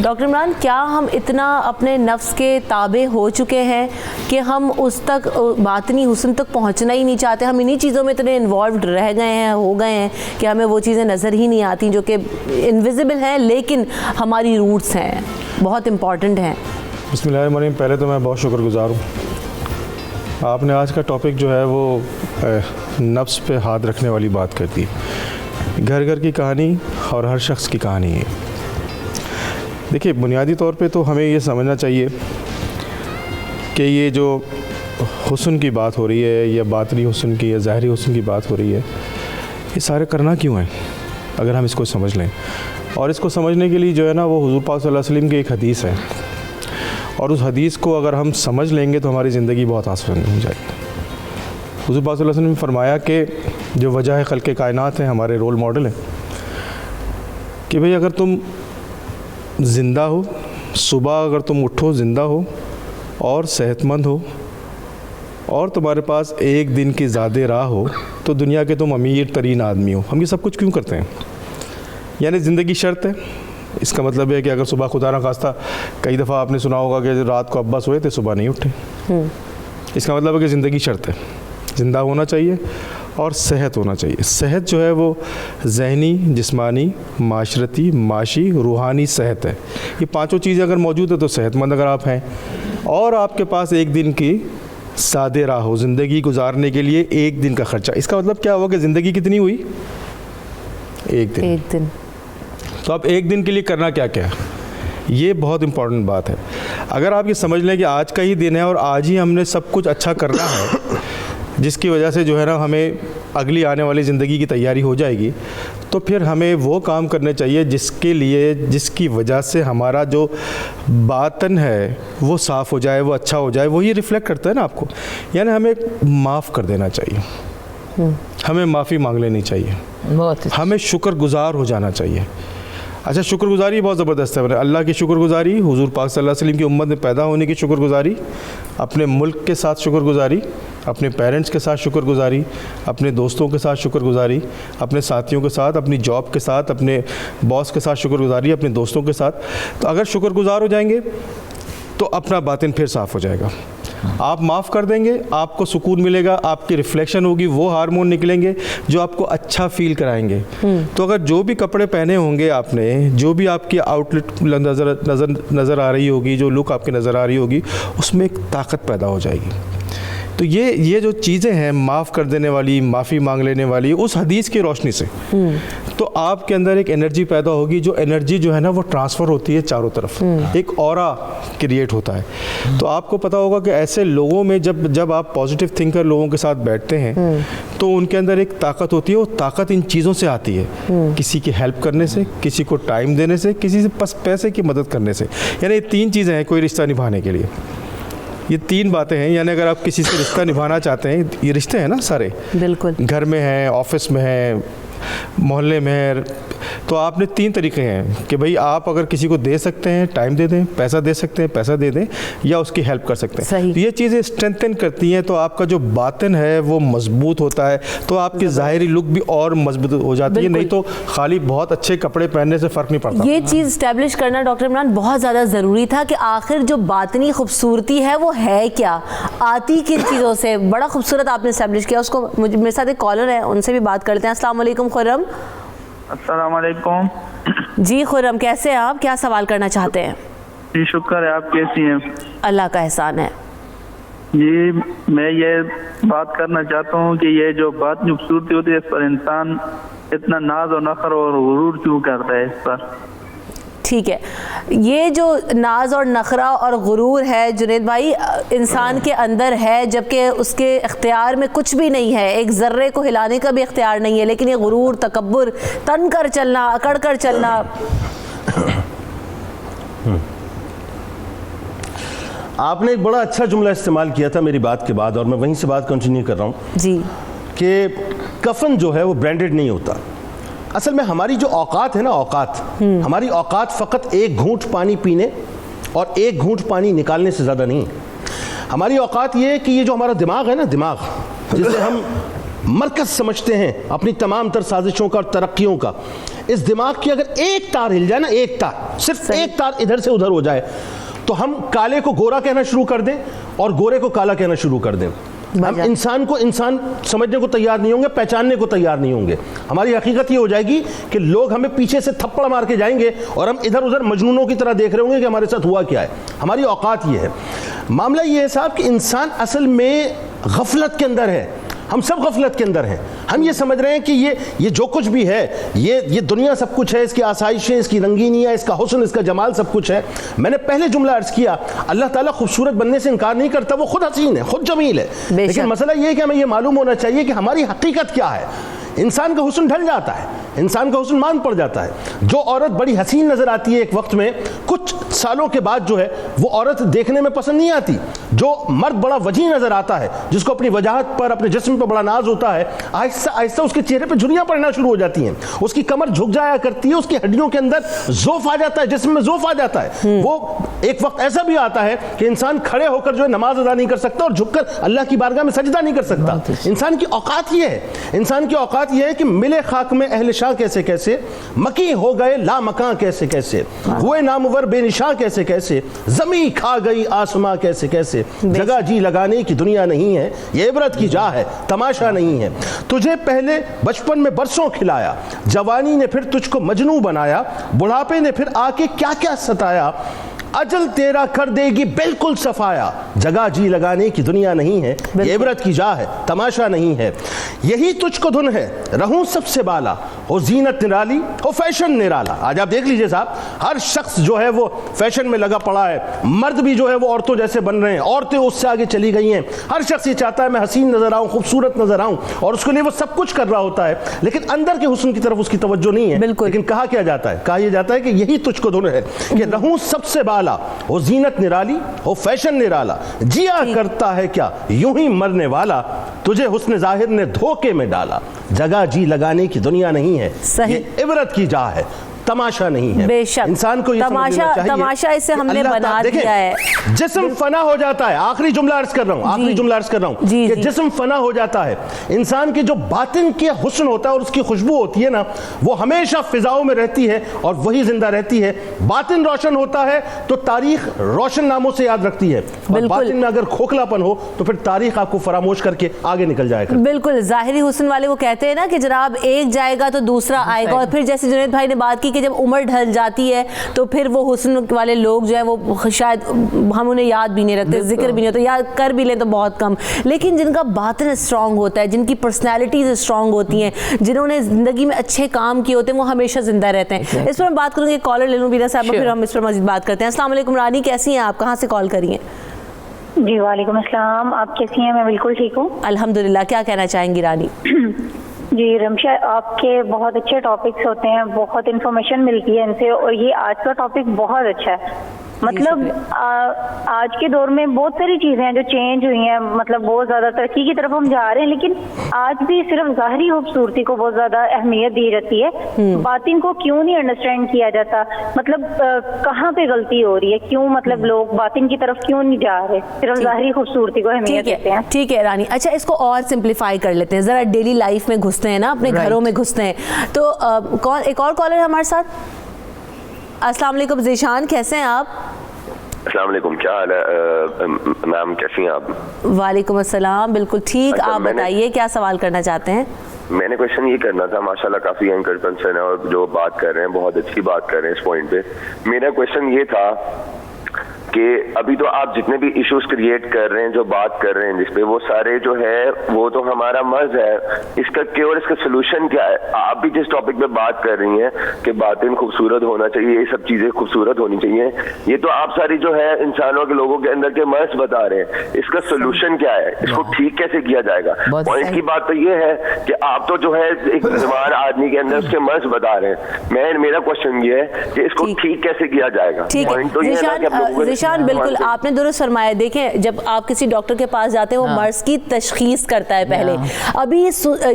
ڈاکٹر عمران, کیا ہم اتنا اپنے نفس کے تابع ہو چکے ہیں کہ ہم اس تک باطنی حسن تک پہنچنا ہی نہیں چاہتے؟ ہم انہی چیزوں میں اتنے انوالوڈ رہ گئے ہیں, ہو گئے ہیں کہ ہمیں وہ چیزیں نظر ہی نہیں آتی جو کہ انویزیبل ہیں لیکن ہماری روٹس ہیں, بہت امپورٹنٹ ہیں. بسم اللہ الرحمن الرحیم. پہلے تو میں بہت شکر گزار ہوں, آپ نے آج کا ٹاپک جو ہے وہ نفس پہ ہاتھ رکھنے والی بات کرتی ہے. گھر گھر کی کہانی اور ہر شخص کی کہانی ہے. دیکھیے, بنیادی طور پہ تو ہمیں یہ سمجھنا چاہیے کہ یہ جو حسن کی بات ہو رہی ہے یا باطنی حسن کی یا ظاہری حسن کی بات ہو رہی ہے, یہ سارے کرنا کیوں ہیں اگر ہم اس کو سمجھ لیں. اور اس کو سمجھنے کے لیے جو ہے نا وہ حضور پاک صلی اللہ علیہ وسلم کی ایک حدیث ہے, اور اس حدیث کو اگر ہم سمجھ لیں گے تو ہماری زندگی بہت آسان ہو جائے گی. حضور پاک صلی اللہ علیہ وسلم نے فرمایا کہ جو وجہ خلق کائنات ہیں, ہمارے رول ماڈل ہیں, کہ بھئی اگر تم زندہ ہو, صبح اگر تم اٹھو زندہ ہو اور صحت مند ہو اور تمہارے پاس ایک دن کی زیادہ راہ ہو, تو دنیا کے تم امیر ترین آدمی ہو. ہم یہ سب کچھ کیوں کرتے ہیں؟ یعنی زندگی شرط ہے. اس کا مطلب ہے کہ اگر صبح خدا نہ خواستہ, کئی دفعہ آپ نے سنا ہوگا کہ رات کو ابا سوئے تھے صبح نہیں اٹھے, اس کا مطلب ہے کہ زندگی شرط ہے. زندہ ہونا چاہیے اور صحت ہونا چاہیے. صحت جو ہے وہ ذہنی, جسمانی, معاشرتی, معاشی, روحانی صحت ہے. یہ پانچوں چیزیں اگر موجود ہے تو صحت مند اگر آپ ہیں, اور آپ کے پاس ایک دن کی सादे राह हो ज़िंदगी गुजारने के लिए एक दिन का खर्चा। इसका मतलब क्या हुआ कि ज़िंदगी कितनी हुई? एक दिन। तो अब एक दिन के लिए करना क्या क्या, ये बहुत इम्पोर्टेंट बात है। अगर आप ये समझ लें कि आज का ही दिन है और आज ही हमने सब कुछ अच्छा करना है, जिसकी वजह से जो है ना हमें अगली आने वाली ज़िंदगी की तैयारी हो जाएगी, तो फिर हमें वो काम करने चाहिए जिसकी वजह से हमारा जो बातन है वो साफ़ हो जाए, वो अच्छा हो जाए। वही रिफ़्लेक्ट करता है ना आपको। यानी हमें माफ़ कर देना चाहिए, हमें माफ़ी मांग लेनी चाहिए, हमें शुक्रगुजार हो जाना चाहिए। अच्छा, शुक्रगुजारी बहुत ज़बरदस्त है। अल्लाह की शुक्रगुजारी, हुजूर पाक सल्लल्लाहु अलैहि वसल्लम की उम्मत में पैदा होने की शुक्रगुजारी, अपने मुल्क के साथ शुक्रगुजारी, अपने पेरेंट्स के साथ शुक्रगुजारी, अपने दोस्तों के साथ शुक्रगुजारी, अपने साथियों के साथ, अपनी जॉब के साथ, अपने बॉस के साथ शुक्रगुजारी, अपने दोस्तों के साथ। तो अगर शुक्रगुजार हो जाएंगे तो अपना बातिन फिर साफ़ हो जाएगा। आप माफ़ कर देंगे, आपको सुकून मिलेगा, आपकी रिफ्लेक्शन होगी, वो हार्मोन निकलेंगे जो आपको अच्छा फील कराएंगे। तो अगर जो भी कपड़े पहने होंगे आपने, जो भी आपकी आउटलेट नज़र आ रही होगी, जो लुक आपकी नज़र आ रही होगी, उसमें एक ताकत पैदा हो जाएगी। तो ये जो चीज़ें हैं माफ़ कर देने वाली, माफ़ी मांग लेने वाली, उस हदीस की रोशनी से तो आपके अंदर एक एनर्जी पैदा होगी, जो एनर्जी जो है ना वो ट्रांसफ़र होती है चारों तरफ, एक ऑरा क्रिएट होता है। तो आपको पता होगा कि ऐसे लोगों में जब आप पॉजिटिव थिंकर लोगों के साथ बैठते हैं तो उनके अंदर एक ताकत होती है। वो ताकत इन चीज़ों से आती है, किसी की हेल्प करने से, किसी को टाइम देने से, किसी से पैसे की मदद करने से। यानी ये 3 चीज़ें हैं कोई रिश्ता निभाने के लिए, ये 3 बातें हैं। यानी अगर आप किसी से रिश्ता निभाना चाहते हैं, ये रिश्ते हैं ना सारे, बिल्कुल, घर में हैं, ऑफिस में हैं, मोहल्ले में है, तो आपने 3 तरीके हैं कि भाई आप अगर किसी को दे सकते हैं टाइम दे दें, पैसा दे सकते हैं पैसा दे दें, या उसकी हेल्प कर सकते हैं। तो ये चीज़ें स्ट्रेंथन करती हैं, तो आपका जो बातिन है वो मजबूत होता है, तो आपकी ज़ाहिरी लुक भी और मजबूत हो जाती है। नहीं तो खाली बहुत अच्छे कपड़े पहनने से फ़र्क नहीं पड़ता। ये चीज़ इस्टेब्लिश करना डॉक्टर इमरान बहुत ज़्यादा ज़रूरी था कि आखिर जो बातिनी खूबसूरती है वो है क्या, आती किन चीज़ों से। बड़ा खूबसूरत आपने इस्टेब्लिश किया उसको। मेरे साथ एक कॉलर है, उनसे भी बात करते हैं। अस्सलाम वालेकुम खुर्रम। अस्सलाम वालेकुम। जी खुर्रम, कैसे हैं आप, क्या सवाल करना चाहते हैं? जी शुक्र है, आप कैसी हैं? अल्लाह का एहसान है। जी मैं ये बात करना चाहता हूँ कि ये जो बात खूबसूरती होती है, इस पर इंसान इतना नाज और नखर और गुरूर क्यों करता है इस पर? ठीक है, ये जो नाज और नखरा और गुरूर है जुनैद भाई, इंसान के अंदर है, जबकि उसके इख्तियार में कुछ भी नहीं है, एक ज़र्रे को हिलाने का भी इख्तियार नहीं है। लेकिन ये गुरूर, तकब्बुर, तन कर चलना, अकड़ कर चलना। आपने एक बड़ा अच्छा जुमला इस्तेमाल किया था मेरी बात के बाद, और मैं वहीं से बात कंटिन्यू कर रहा हूँ जी, कि कफन जो है वो ब्रांडेड नहीं होता। असल में हमारी जो औकात है ना, औकात, हमारी औकात फ़कत एक घूंट पानी पीने और एक घूंट पानी निकालने से ज़्यादा नहीं। हमारी औकात ये है कि ये जो हमारा दिमाग है ना, दिमाग जिसे हम मरकज़ समझते हैं अपनी तमाम तर साजिशों का और तरक्कियों का, इस दिमाग की अगर एक तार हिल जाए ना, एक तार, सिर्फ एक तार इधर से उधर हो जाए, तो हम काले को गोरा कहना शुरू कर दें और गोरे को काला कहना शुरू कर दें। हम इंसान को इंसान समझने को तैयार नहीं होंगे, पहचानने को तैयार नहीं होंगे। हमारी हकीकत ये हो जाएगी कि लोग हमें पीछे से थप्पड़ मार के जाएंगे और हम इधर उधर मजनूनों की तरह देख रहे होंगे कि हमारे साथ हुआ क्या है। हमारी औकात ये है। मामला ये है साहब कि इंसान असल में गफलत के अंदर है, हम सब गफलत के अंदर हैं। हम ये समझ रहे हैं कि ये जो कुछ भी है, ये दुनिया सब कुछ है, इसकी आसाइशें, इसकी रंगीनियाँ, इसका हुस्न, इसका जमाल सब कुछ है। मैंने पहले जुमला अर्ज किया, अल्लाह ताला खूबसूरत बनने से इनकार नहीं करता, वो खुद हसीन है, खुद जमील है। लेकिन मसला ये है कि हमें ये मालूम होना चाहिए कि हमारी हकीकत क्या है। इंसान का हुस्न ढल जाता है, इंसान का हुस्न मान पड़ जाता है। जो औरत बड़ी हसीन नज़र आती है एक वक्त में, कुछ सालों के बाद जो है वो औरत देखने में पसंद नहीं आती। जो मर्द बड़ा वजी नज़र आता है, जिसको अपनी वजाहत पर, अपने जिस्म पर बड़ा नाज होता है, आहिस्ता आहिस्ता उसके चेहरे पर झुर्रियाँ पड़ना शुरू हो जाती हैं, उसकी कमर झुक जाया करती है, उसकी हड्डियों के अंदर ज़ोफ़ आ जाता है, जिस्म में ज़ोफ़ आ जाता है। वो एक वक्त ऐसा भी आता है कि इंसान खड़े होकर जो है नमाज अदा नहीं कर सकता और झुककर अल्लाह की बारगाह में सजदा नहीं कर सकता। इंसान की औकात ये है, इंसान की औकात ये है कि मिले खाक में अहले शाह कैसे कैसे, मकी हो गए ला मकां कैसे कैसे, हुए नामवर बेनिशां कैसे कैसे, जमी खा गई आसमां कैसे कैसे। जगह जी लगाने की दुनिया नहीं है, ये इबरत की जा है, तमाशा नहीं है। तुझे पहले बचपन में बरसों खिलाया, जवानी ने फिर तुझको मजनू बनाया, बुढ़ापे ने फिर आके क्या क्या सताया, अजल तेरा कर देगी बिल्कुल सफाया, जगह जी लगाने की दुनिया नहीं है, ये इबरत की जा है, तमाशा नहीं है। यही तुझको धुन है, रहूं सबसे बाला, हो जीनत निराली, हो फैशन निराला। आज आप देख लीजिए साहब, हर शख्स जो है वो फैशन में लगा पड़ा है, मर्द भी जो है वो औरतों जैसे बन रहे हैं, औरतें उससे आगे चली गई हैं। हर शख्स ये चाहता है मैं हसीन नजर आऊं, खूबसूरत नजर आऊं, और उसके लिए वो सब कुछ कर रहा होता है, लेकिन अंदर के हुस्न की तरफ उसकी तवज्जो नहीं है। लेकिन कहा क्या जाता है, कहा यह जाता है कि यही तुझको धुन है कि रहूं सबसे बाला, हो जीनत निराली, हो फैशन निराला, जिया करता है क्या यूं ही मरने वाला, तुझे हुस्न जाहिर ने धोखे में डाला। जगह जी लगाने की दुनिया नहीं है, ये इबरत की जा है, तमाशा नहीं है। बेशक इंसान को ये समझ लेना चाहिए, तमाशा इसे हमने बना दिया है। जिस्म फना हो जाता है, आखिरी जुमला अर्ज कर रहा हूँ, आखिरी जुमला अर्ज कर रहा हूँ कि जिस्म फना हो जाता है, इंसान की जो बातिन के हुस्न होता है और उसकी खुशबू होती है ना, वो हमेशा फिजाओं में रहती है और वही जिंदा रहती है। बातिन रोशन होता है तो तारीख रोशन नामों से याद रखती है, और बातिन में अगर खोखलापन हो तो फिर तारीख आपको फरामोश करके आगे निकल जाएगा। बिल्कुल, जाहिरी हुस्न वाले वो कहते हैं ना कि जनाब एक जाएगा तो दूसरा आएगा, और फिर जैसे जुनैद भाई ने बात की कि जब उम्र ढल जाती है तो फिर वो हुस्न वाले लोग जो है वो शायद हम उन्हें याद भी नहीं रखते, जिक्र भी नहीं होता, याद कर भी लें तो बहुत कम। लेकिन जिनका बातिन स्ट्रांग होता है, जिनकी पर्सनैलिटीज स्ट्रांग होती हैं, जिन्होंने ज़िंदगी में अच्छे काम किए होते हैं, वो हमेशा जिंदा रहते हैं। इस पर मैं बात करूँगी, कॉलर ले लूँ बीना साहब, फिर हम इस पर मज़ीद बात करते हैं। अस्सलाम वालेकुम रानी, कैसी हैं आप, कहाँ से कॉल करी हैं? जी वालेकुम अस्सलाम, आप कैसी हैं? मैं बिल्कुल ठीक हूँ अल्हम्दुलिल्लाह। क्या कहना चाहेंगी रानी? जी रमशा, आपके बहुत अच्छे टॉपिक्स होते हैं, बहुत इन्फॉर्मेशन मिलती है इनसे, और ये आज का टॉपिक बहुत अच्छा है। मतलब आज के दौर में बहुत सारी चीज़ें हैं जो चेंज हुई हैं, मतलब बहुत ज़्यादा तरक्की की तरफ हम जा रहे हैं, लेकिन आज भी सिर्फ ज़ाहिरी खूबसूरती को बहुत ज़्यादा अहमियत दी जाती है, बातिन को क्यों नहीं अंडरस्टैंड किया जाता? मतलब कहाँ पे गलती हो रही है, क्यों मतलब लोग बातिन की तरफ क्यों नहीं जा रहे, सिर्फ ज़ाहिरी खूबसूरती को अहमियत देते हैं? ठीक है रानी, अच्छा इसको और सिंप्लीफाई कर लेते हैं, ज़रा डेली लाइफ में घुसते हैं ना, अपने घरों में घुसते हैं, तो एक और कॉलर है हमारे साथ। अस्सलाम वालेकुम ज़ीशान, कैसे हैं आप? अस्सलाम वालेकुम, क्या हाल है मैम, कैसी हैं आप? वालेकुम अस्सलाम, बिल्कुल ठीक। आप बताइए क्या सवाल करना चाहते हैं? मैंने क्वेश्चन ये करना था, माशाल्लाह काफ़ी एंकर पर्सन है और जो बात कर रहे हैं बहुत अच्छी बात कर रहे हैं इस पॉइंट पे। मेरा क्वेश्चन ये था कि अभी तो आप जितने भी इश्यूज क्रिएट कर रहे हैं, जो बात कर रहे हैं जिस पे, वो सारे जो है वो तो हमारा मर्ज है, इसका क्योर, इसका सोल्यूशन क्या है? आप भी जिस टॉपिक पे बात कर रही हैं कि बातिन खूबसूरत होना चाहिए, ये सब चीजें खूबसूरत होनी चाहिए, ये तो आप सारी जो है इंसानों के, लोगों के अंदर के मर्ज बता रहे हैं, इसका सोल्यूशन क्या है, इसको ठीक कैसे किया जाएगा? पॉइंट की बात तो ये है कि आप तो जो है एक बीमार आदमी के अंदर उसके मर्ज बता रहे हैं, मेरा क्वेश्चन ये है कि इसको ठीक कैसे किया जाएगा? पॉइंट तो ये है कि आप लोगों को बिल्कुल आपने दुरुस्त फरमाया। देखें, जब आप किसी डॉक्टर के पास जाते हैं, वो मर्ज की तशखीस करता है पहले। अभी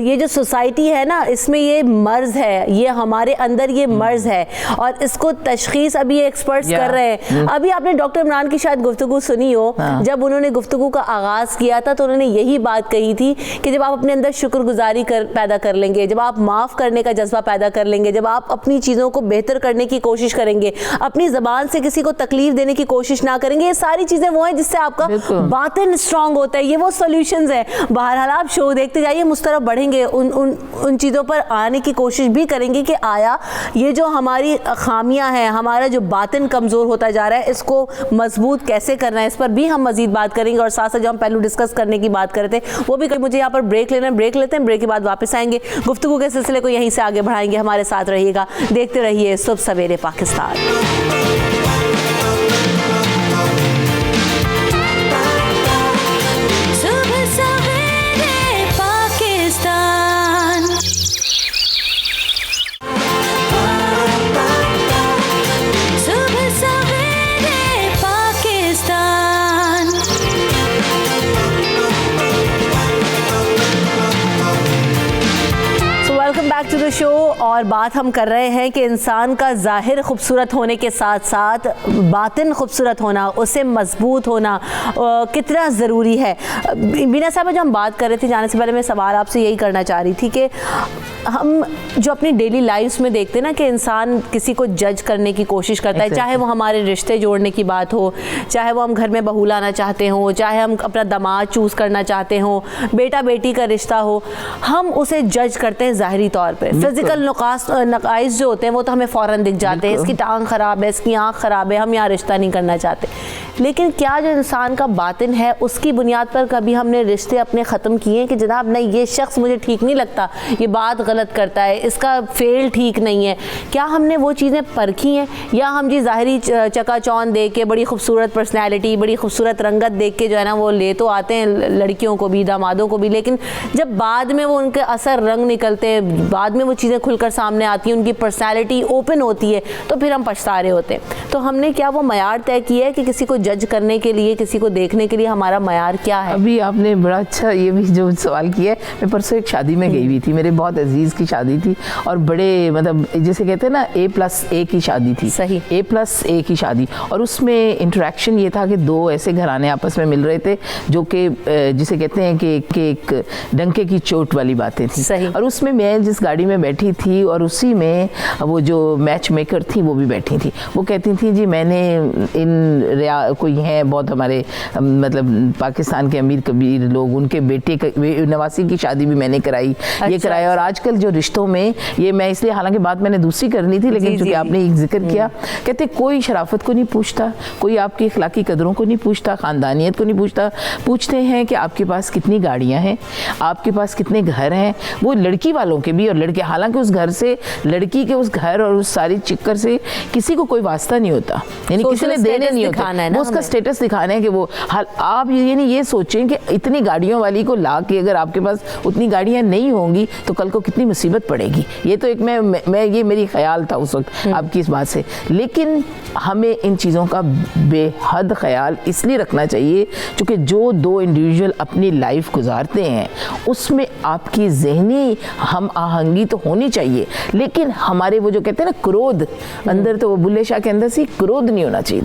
ये जो सोसाइटी है ना, इसमें ये मर्ज है, ये हमारे अंदर ये मर्ज है, और इसको तशखीस अभी एक्सपर्ट्स कर रहे हैं। अभी आपने डॉक्टर इमरान की शायद गुफ्तगू सुनी हो, जब उन्होंने गुफ्तगू का आगाज किया था तो उन्होंने यही बात कही थी कि जब आप अपने अंदर शुक्रगुजारी पैदा कर लेंगे, जब आप माफ करने का जज्बा पैदा कर लेंगे, जब आप अपनी चीजों को बेहतर करने की कोशिश करेंगे, अपनी जबान से किसी को तकलीफ देने की कोशिश ना करेंगे, ये सारी चीजें वो हैं जिससे आपका बातिन स्ट्रांग होता है। ये वो सॉल्यूशंस हैं। बहरहाल आप शो देखते जाइए, उस तरफ बढ़ेंगे, उन चीज़ों पर आने की कोशिश भी करेंगे कि आया ये जो हमारी खामियां हैं, हमारा जो बातिन कमज़ोर होता जा रहा है, इसको मजबूत कैसे करना है, इस पर भी हम मजीद बात करेंगे। और साथ साथ जो हम पहलू डिस्कस करने की बात कर रहे थे वो भी मुझे यहाँ पर ब्रेक लेना है, ब्रेक लेते हैं, ब्रेक के बाद वापस आएंगे, गुफ्तगू के सिलसिले को यहीं से आगे बढ़ाएंगे। हमारे साथ रहिएगा, देखते रहिए सुबह सवेरे Pakistan. Back to the show. और बात हम कर रहे हैं कि इंसान का ज़ाहिर खूबसूरत होने के साथ साथ बातिन खूबसूरत होना, उसे मजबूत होना कितना ज़रूरी है। बीना साहब, जो हम बात कर रहे थे जाने से पहले मैं सवाल आपसे यही करना चाह रही थी कि हम जो अपनी डेली लाइफ्स में देखते हैं ना कि इंसान किसी को जज करने की कोशिश करता है, चाहे वो हमारे रिश्ते जोड़ने की बात हो, चाहे वो हम घर में बहू लाना चाहते हो, चाहे हम अपना दामाद चूज़ करना चाहते हो, बेटा बेटी का रिश्ता हो, हम उसे जज करते हैं ज़ाहिरी तौर पे। फिजिकल नकाइस जो होते हैं वो तो हमें फ़ौरन दिख जाते हैं, इसकी टांग ख़राब है, इसकी आँख ख़राब है, हम यहाँ रिश्ता नहीं करना चाहते। لیکن کیا جو انسان کا باطن ہے اس کی بنیاد پر کبھی ہم نے رشتے اپنے ختم کیے ہیں کہ جناب نہیں یہ شخص مجھے ٹھیک نہیں لگتا, یہ بات غلط کرتا ہے, اس کا فیل ٹھیک نہیں ہے, کیا ہم نے وہ چیزیں پرکھی ہیں, یا ہم جی ظاہری چکا چون دیکھ کے, بڑی خوبصورت پرسنالٹی, بڑی خوبصورت رنگت دیکھ کے جو ہے نا وہ لے تو آتے ہیں لڑکیوں کو بھی دامادوں کو بھی, لیکن جب بعد میں وہ ان کے اثر رنگ نکلتے ہیں, بعد میں وہ چیزیں کھل کر سامنے آتی ہیں, ان کی پرسنالٹی اوپن ہوتی ہے, تو پھر ہم پچھتا رہے ہوتے ہیں. تو ہم نے کیا وہ معیار طے کیا ہے کہ کسی کو جج کرنے کے لیے, کسی کو دیکھنے کے لیے ہمارا معیار کیا ہے؟ ابھی آپ نے بڑا اچھا یہ بھی جو سوال کیا ہے. میں پرسوں ایک شادی میں گئی ہوئی تھی, میرے بہت عزیز کی شادی تھی, اور بڑے مطلب جسے کہتے ہیں نا A+A کی شادی تھی, صحیح A+A کی شادی, اور اس میں انٹریکشن یہ تھا کہ دو ایسے گھرانے آپس میں مل رہے تھے جو کہ جسے کہتے ہیں کہ ایک ڈنکے کی چوٹ والی باتیں تھیں. اور اس میں جس گاڑی میں بیٹھی تھی اور اسی میں وہ جو میچ میکر تھی وہ بھی بیٹھی تھی. وہ کہتی تھیں جی میں نے ان کوئی ہیں بہت ہمارے مطلب پاکستان کے امیر کبیر لوگ, ان کے بیٹے نواسی کی شادی بھی میں نے کرائی, یہ کرایا. اور آج کل جو رشتوں میں یہ میں اس لیے, حالانکہ بات میں نے دوسری کرنی تھی لیکن چونکہ آپ نے ایک ذکر کیا, کہتے کوئی شرافت کو نہیں پوچھتا, کوئی آپ کی اخلاقی قدروں کو نہیں پوچھتا, خاندانیت کو نہیں پوچھتا, پوچھتے ہیں کہ آپ کے پاس کتنی گاڑیاں ہیں, آپ کے پاس کتنے گھر ہیں. وہ لڑکی والوں کے بھی اور لڑکے, حالانکہ اس گھر سے, لڑکی کے اس گھر اور اس ساری چکر سے کسی کو کوئی واسطہ نہیں ہوتا, یعنی کسی نے دینے نہیں ہوتا, وہ اس کا اسٹیٹس دکھانا ہے کہ وہ آپ یعنی یہ سوچیں کہ اتنی گاڑیوں والی کو لا کے اگر آپ کے پاس اتنی گاڑیاں نہیں ہوں گی تو کل کو کتنی مصیبت پڑے گی. یہ تو ایک میں یہ میری خیال تھا اس وقت آپ کی اس بات سے. لیکن ہمیں ان چیزوں کا بے حد خیال اس لیے رکھنا چاہیے چونکہ جو دو انڈیویجول اپنی لائف گزارتے ہیں اس میں آپ کی ذہنی ہم آہنگی تو ہونی چاہیے, لیکن ہمارے وہ جو کہتے ہیں نا کرودھ اندر, تو وہ بلے شاہ کے اندر سے کرودھ نہیں ہونا چاہیے,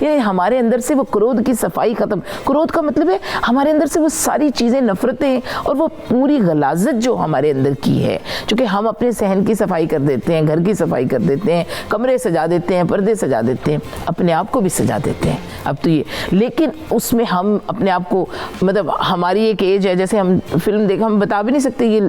یعنی ہمارے اندر سے وہ کرودھ کی صفائی ختم. کرودھ کا مطلب ہے ہمارے اندر سے وہ ساری چیزیں, نفرتیں اور وہ پوری غلاظت جو ہمارے اندر کی ہے, چونکہ ہم اپنے صحن کی صفائی کر دیتے ہیں, گھر کی صفائی کر دیتے ہیں, کمرے سجا دیتے ہیں, پردے سجا دیتے ہیں, اپنے آپ کو بھی سجا دیتے ہیں. اب تو یہ, لیکن اس میں ہم اپنے آپ کو مطلب ہماری ایک ایج ہے, جیسے ہم فلم دیکھ ہم بتا بھی نہیں سکتے, یہ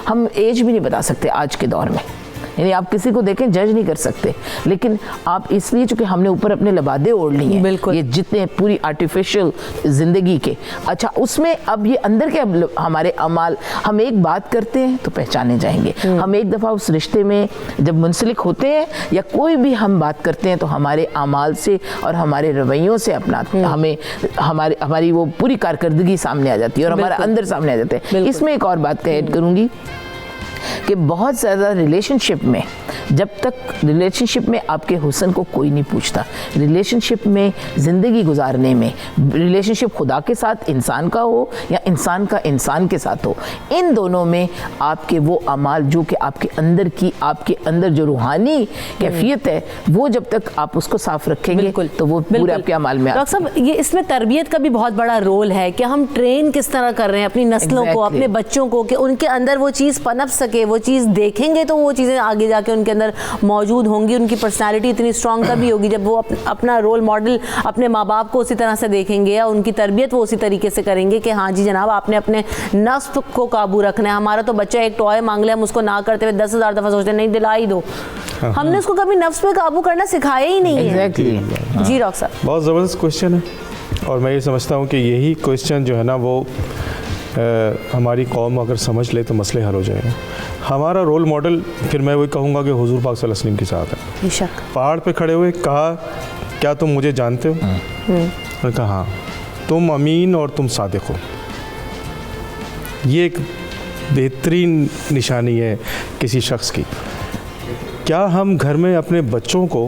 ہم ایج بھی نہیں بتا سکتے آج کے دور میں, یعنی آپ کسی کو دیکھیں جج نہیں کر سکتے, لیکن آپ اس لیے چونکہ ہم نے اوپر اپنے لبادے اوڑھ لی ہیں, بالکل یہ جتنے پوری آرٹیفیشل زندگی کے. اچھا اس میں اب یہ اندر کے ہمارے اعمال, ہم ایک بات کرتے ہیں تو پہچانے جائیں گے, ہم ایک دفعہ اس رشتے میں جب منسلک ہوتے ہیں یا کوئی بھی ہم بات کرتے ہیں تو ہمارے اعمال سے اور ہمارے رویوں سے اپنا ہمیں ہماری وہ پوری کارکردگی سامنے آ جاتی ہے اور ہمارا اندر سامنے آ جاتا ہے. اس میں ایک اور بات ایڈ کروں گی کہ بہت زیادہ ریلیشن شپ میں, جب تک ریلیشن شپ میں آپ کے حسن کو کوئی نہیں پوچھتا, ریلیشن شپ میں زندگی گزارنے میں, ریلیشن شپ خدا کے ساتھ انسان کا ہو یا انسان کا انسان کے ساتھ ہو, ان دونوں میں آپ کے وہ اعمال جو کہ آپ کے اندر جو روحانی کیفیت ہے وہ جب تک آپ اس کو صاف رکھیں گے تو وہ پورے آپ کے اعمال میں. ڈاکٹر صاحب یہ اس میں تربیت کا بھی بہت بڑا رول ہے کہ ہم ٹرین کس طرح کر رہے ہیں اپنی نسلوں کو, اپنے بچوں کو, کہ ان کے اندر وہ چیز پنپ سکے, وہ چیز دیکھیں گے تو وہ چیزیں آگے جا کے ان کے اندر موجود ہوں گی, ان کی پرسنالٹی اتنی اسٹرانگ تبھی ہوگی جب وہ اپنا رول ماڈل اپنے ماں باپ کو اسی طرح سے دیکھیں گے یا ان کی تربیت وہ اسی طریقے سے کریں گے کہ ہاں جی جناب آپ نے اپنے نفس کو قابو رکھنا ہے. ہمارا تو بچہ ایک ٹوائے مانگ لے, ہم اس کو نہ کرتے ہوئے 10,000 دفعہ سوچتے ہیں نہیں دلا ہی دو, ہم نے اس کو کبھی نفس پہ قابو کرنا سکھایا ہی نہیں ہے. جی ڈاکٹر صاحب بہت زبردست کوشچن ہے, اور میں یہ سمجھتا ہوں کہ یہی کوشچن جو ہے نا وہ ہماری قوم اگر سمجھ لے تو مسئلے حل ہو جائیں گے. ہمارا رول ماڈل پھر میں وہی کہوں گا کہ حضور پاک صلی اللہ علیہ وسلم کے ساتھ ہے. بے شک. پہاڑ پہ کھڑے ہوئے کہا کیا تم مجھے جانتے ہو؟ انہوں نے کہا ہاں. تم امین اور تم صادق ہو. یہ ایک بہترین نشانی ہے کسی شخص کی. کیا ہم گھر میں اپنے بچوں کو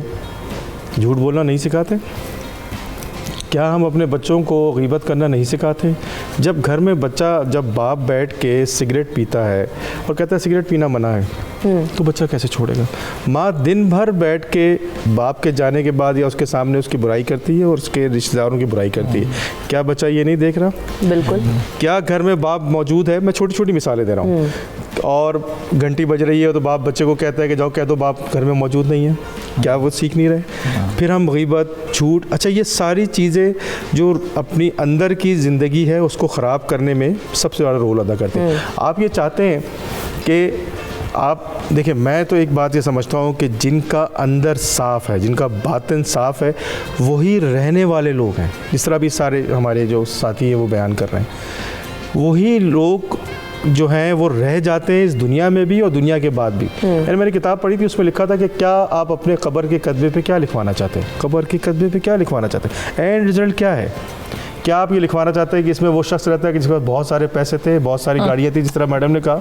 جھوٹ بولنا نہیں سکھاتے؟ کیا ہم اپنے بچوں کو غیبت کرنا نہیں سکھاتے؟ جب گھر میں بچہ, جب باپ بیٹھ کے سگریٹ پیتا ہے اور کہتا ہے سگریٹ پینا منع ہے, تو بچہ کیسے چھوڑے گا؟ ماں دن بھر بیٹھ کے باپ کے جانے کے بعد یا اس کے سامنے اس کی برائی کرتی ہے اور اس کے رشتہ داروں کی برائی کرتی ہے. کیا بچہ یہ نہیں دیکھ رہا؟ بالکل. کیا گھر میں باپ موجود ہے؟ میں چھوٹی چھوٹی مثالیں دے رہا ہوں. اور گھنٹی بج رہی ہے تو باپ بچے کو کہتا ہے کہ جاؤ کہہ دو باپ گھر میں موجود نہیں ہے. کیا وہ سیکھ نہیں رہے؟ پھر ہم غیبت, جھوٹ, اچھا یہ ساری چیزیں جو اپنی اندر کی زندگی ہے اس کو خراب کرنے میں سب سے بڑا رول ادا کرتے ہیں. آپ یہ چاہتے ہیں کہ آپ دیکھیں میں تو ایک بات یہ سمجھتا ہوں کہ جن کا اندر صاف ہے، جن کا باطن صاف ہے، وہی رہنے والے لوگ ہیں. جس طرح بھی سارے ہمارے جو ساتھی ہیں وہ بیان کر رہے ہیں، وہی لوگ جو ہیں وہ رہ جاتے ہیں اس دنیا میں بھی اور دنیا کے بعد بھی. یعنی میں نے کتاب پڑھی تھی، اس میں لکھا تھا کہ کیا آپ اپنے قبر کے کتبے پہ کیا لکھوانا چاہتے ہیں، قبر کے کتبے پہ کیا لکھوانا چاہتے ہیں، اینڈ رزلٹ کیا ہے. کیا آپ یہ لکھوانا چاہتے ہیں کہ اس میں وہ شخص رہتا ہے کہ جس کے پاس بہت سارے پیسے تھے، بہت ساری گاڑیاں تھیں، جس طرح میڈم نے کہا،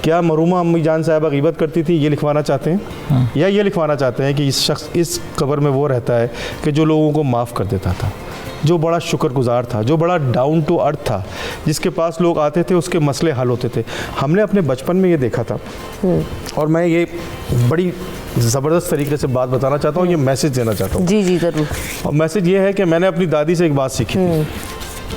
کیا مرحومہ امی جان صاحبہ غیبت کرتی تھی، یہ لکھوانا چاہتے ہیں، یا یہ لکھوانا چاہتے ہیں کہ اس شخص اس قبر میں وہ رہتا ہے کہ جو لوگوں کو معاف کر دیتا تھا، جو بڑا شکر گزار تھا، جو بڑا ڈاؤن ٹو ارتھ تھا، جس کے پاس لوگ آتے تھے اس کے مسئلے حل ہوتے تھے. ہم نے اپنے بچپن میں یہ دیکھا تھا، اور میں یہ بڑی زبردست طریقے سے بات بتانا چاہتا ہوں، یہ میسج دینا چاہتا ہوں. جی ضرور. اور میسج یہ ہے کہ میں نے اپنی دادی سے ایک بات سیکھی تھی،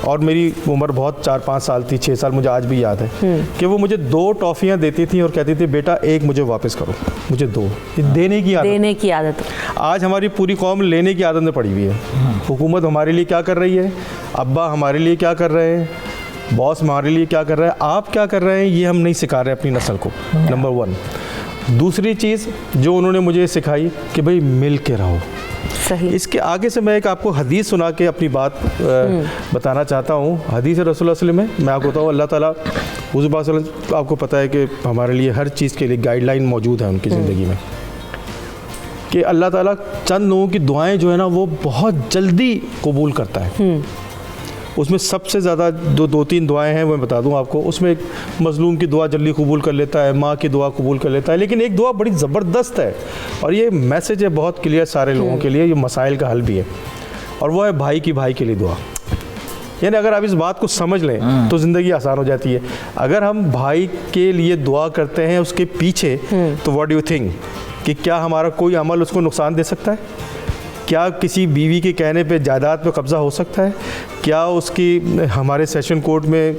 اور میری عمر بہت 4-5 سال تھی، 6 سال، مجھے آج بھی یاد ہے کہ وہ مجھے 2 ٹافیاں دیتی تھیں اور کہتی تھی بیٹا ایک مجھے واپس کرو، مجھے 2. یہ دینے کی عادت. آج ہماری پوری قوم لینے کی عادت میں پڑی ہوئی ہے. حکومت ہمارے لیے کیا کر رہی ہے، ابا ہمارے لیے کیا کر رہے ہیں، باس ہمارے لیے کیا کر رہے ہیں، آپ کیا کر رہے ہیں، یہ ہم نہیں سکھا رہے اپنی نسل کو. نمبر 1. دوسری چیز جو انہوں نے مجھے سکھائی کہ بھئی مل کے رہو. صحیح. اس کے آگے سے میں ایک آپ کو حدیث سنا کے اپنی بات بتانا چاہتا ہوں. حدیث رسول اللہ صلی اللہ علیہ وسلم میں آپ کو بتاؤں، اللہ تعالیٰ حضور صلی اللہ علیہ وسلم، آپ کو پتہ ہے کہ ہمارے لیے ہر چیز کے لیے گائیڈ لائن موجود ہے ان کی زندگی میں، کہ اللہ تعالیٰ چند لوگوں کی دعائیں جو ہے نا وہ بہت جلدی قبول کرتا ہے. اس میں سب سے زیادہ 2-3 دعائیں ہیں، میں بتا دوں آپ کو. اس میں ایک مظلوم کی دعا جلدی قبول کر لیتا ہے، ماں کی دعا قبول کر لیتا ہے، لیکن ایک دعا بڑی زبردست ہے، اور یہ میسج ہے بہت کلیئر سارے لوگوں کے لیے، یہ مسائل کا حل بھی ہے، اور وہ ہے بھائی کی بھائی کے لیے دعا. یعنی اگر آپ اس بات کو سمجھ لیں تو زندگی آسان ہو جاتی ہے. اگر ہم بھائی کے لیے دعا کرتے ہیں اس کے پیچھے، تو واٹ ڈو یو تھنک کہ کیا ہمارا کوئی عمل اس کو نقصان دے سکتا ہے؟ کیا کسی بیوی کے کہنے پہ جائیداد پہ قبضہ ہو سکتا ہے؟ کیا اس کی ہمارے سیشن کورٹ میں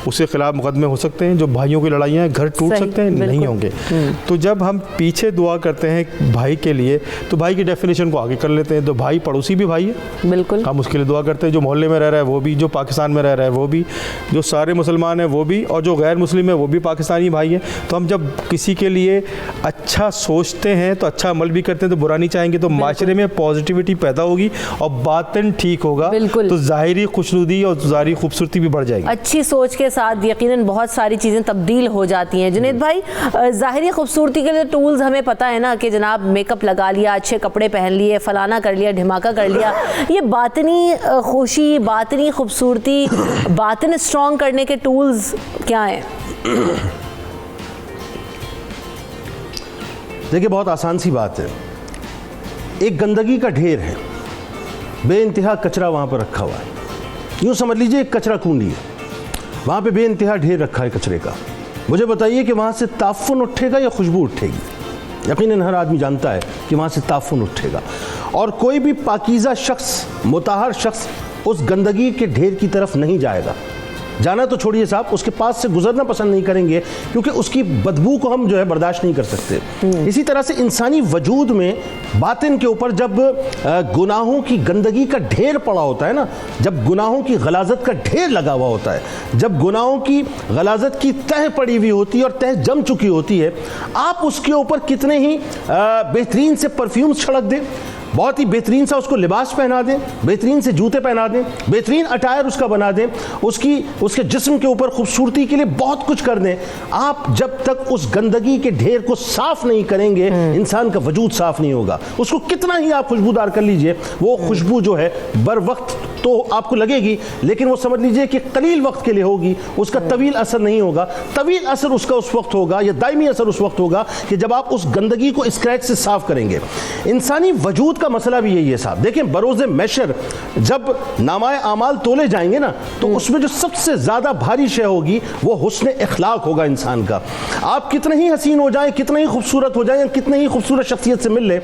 اس کے خلاف مقدمے ہو سکتے ہیں؟ جو بھائیوں کی لڑائیاں ہیں، گھر ٹوٹ سکتے ہیں؟ نہیں ہوں گے. تو جب ہم پیچھے دعا کرتے ہیں بھائی کے لیے تو بھائی کی ڈیفینیشن کو آگے کر لیتے ہیں. تو بھائی پڑوسی بھی بھائی ہے، بالکل ہم اس کے لیے دعا کرتے ہیں. جو محلے میں رہ رہا ہے وہ بھی، جو پاکستان میں رہ رہا ہے وہ بھی، جو سارے مسلمان ہیں وہ بھی، اور جو غیر مسلم ہیں وہ بھی پاکستانی بھائی ہیں. تو ہم جب کسی کے لیے اچھا سوچتے ہیں تو اچھا عمل بھی کرتے ہیں، تو برا نہیں چاہیں گے، تو معاشرے میں پازیٹیوٹی پیدا ہوگی اور باطن ٹھیک ہوگا، تو ظاہری خوشنودی اور ظاہری خوبصورتی بھی بڑھ جائے گی. اچھی سوچ کے ساتھ یقیناً بہت ساری چیزیں تبدیل ہو جاتی ہیں. جنید بھائی، ظاہری خوبصورتی کے لیے ٹولز ہمیں پتہ ہے نا کہ جناب میک اپ لگا لیا، اچھے کپڑے پہن لیے، فلانا کر لیا، دھماکہ کر لیا. یہ باطنی خوشی، باطنی خوبصورتی، باطن اسٹرانگ کرنے کے ٹولز کیا ہیں؟ دیکھیں بہت آسان سی بات ہے. ایک گندگی کا ڈھیر ہے، بے انتہا کچرا وہاں پر رکھا ہوا ہے. یوں سمجھ لیجئے ایک کچرا کنڈی ہے، وہاں پہ بے انتہا ڈھیر رکھا ہے کچرے کا. مجھے بتائیے کہ وہاں سے تعفن اٹھے گا یا خوشبو اٹھے گی؟ یقیناً ہر آدمی جانتا ہے کہ وہاں سے تعفن اٹھے گا. اور کوئی بھی پاکیزہ شخص، مطہر شخص اس گندگی کے ڈھیر کی طرف نہیں جائے گا. جانا تو چھوڑیے صاحب، اس کے پاس سے گزرنا پسند نہیں کریں گے، کیونکہ اس کی بدبو کو ہم جو ہے برداشت نہیں کر سکتے. اسی طرح سے انسانی وجود میں باطن کے اوپر جب گناہوں کی گندگی کا ڈھیر پڑا ہوتا ہے نا، جب گناہوں کی غلاظت کا ڈھیر لگا ہوا ہوتا ہے، جب گناہوں کی غلاظت کی تہ پڑی ہوئی ہوتی ہے اور تہ جم چکی ہوتی ہے، آپ اس کے اوپر کتنے ہی بہترین سے پرفیومز چھڑک دیں، بہت ہی بہترین سا اس کو لباس پہنا دیں، بہترین سے جوتے پہنا دیں، بہترین اٹائر اس کا بنا دیں، اس کے جسم کے اوپر خوبصورتی کے لیے بہت کچھ کر دیں، آپ جب تک اس گندگی کے ڈھیر کو صاف نہیں کریں گے، انسان کا وجود صاف نہیں ہوگا. اس کو کتنا ہی آپ خوشبودار کر لیجئے، وہ خوشبو جو ہے بر وقت تو آپ کو لگے گی، لیکن وہ سمجھ لیجئے کہ قلیل وقت کے لیے ہوگی، اس کا طویل اثر نہیں ہوگا. طویل اثر اس کا اس وقت ہوگا، یا دائمی اثر اس وقت ہوگا کہ جب آپ اس گندگی کو اسکریچ سے صاف کریں گے. انسانی وجود کا مسئلہ بھی یہی ہے صاحب. دیکھیں بروز محشر جب نامۂ اعمال تولے جائیں گے نا، تو اس میں جو سب سے زیادہ بھاری شے ہوگی وہ حسن اخلاق ہوگا انسان کا. آپ کتنے ہی حسین ہو جائیں، کتنے ہی خوبصورت ہو جائیں، کتنے ہی خوبصورت شخصیت سے مل لیں،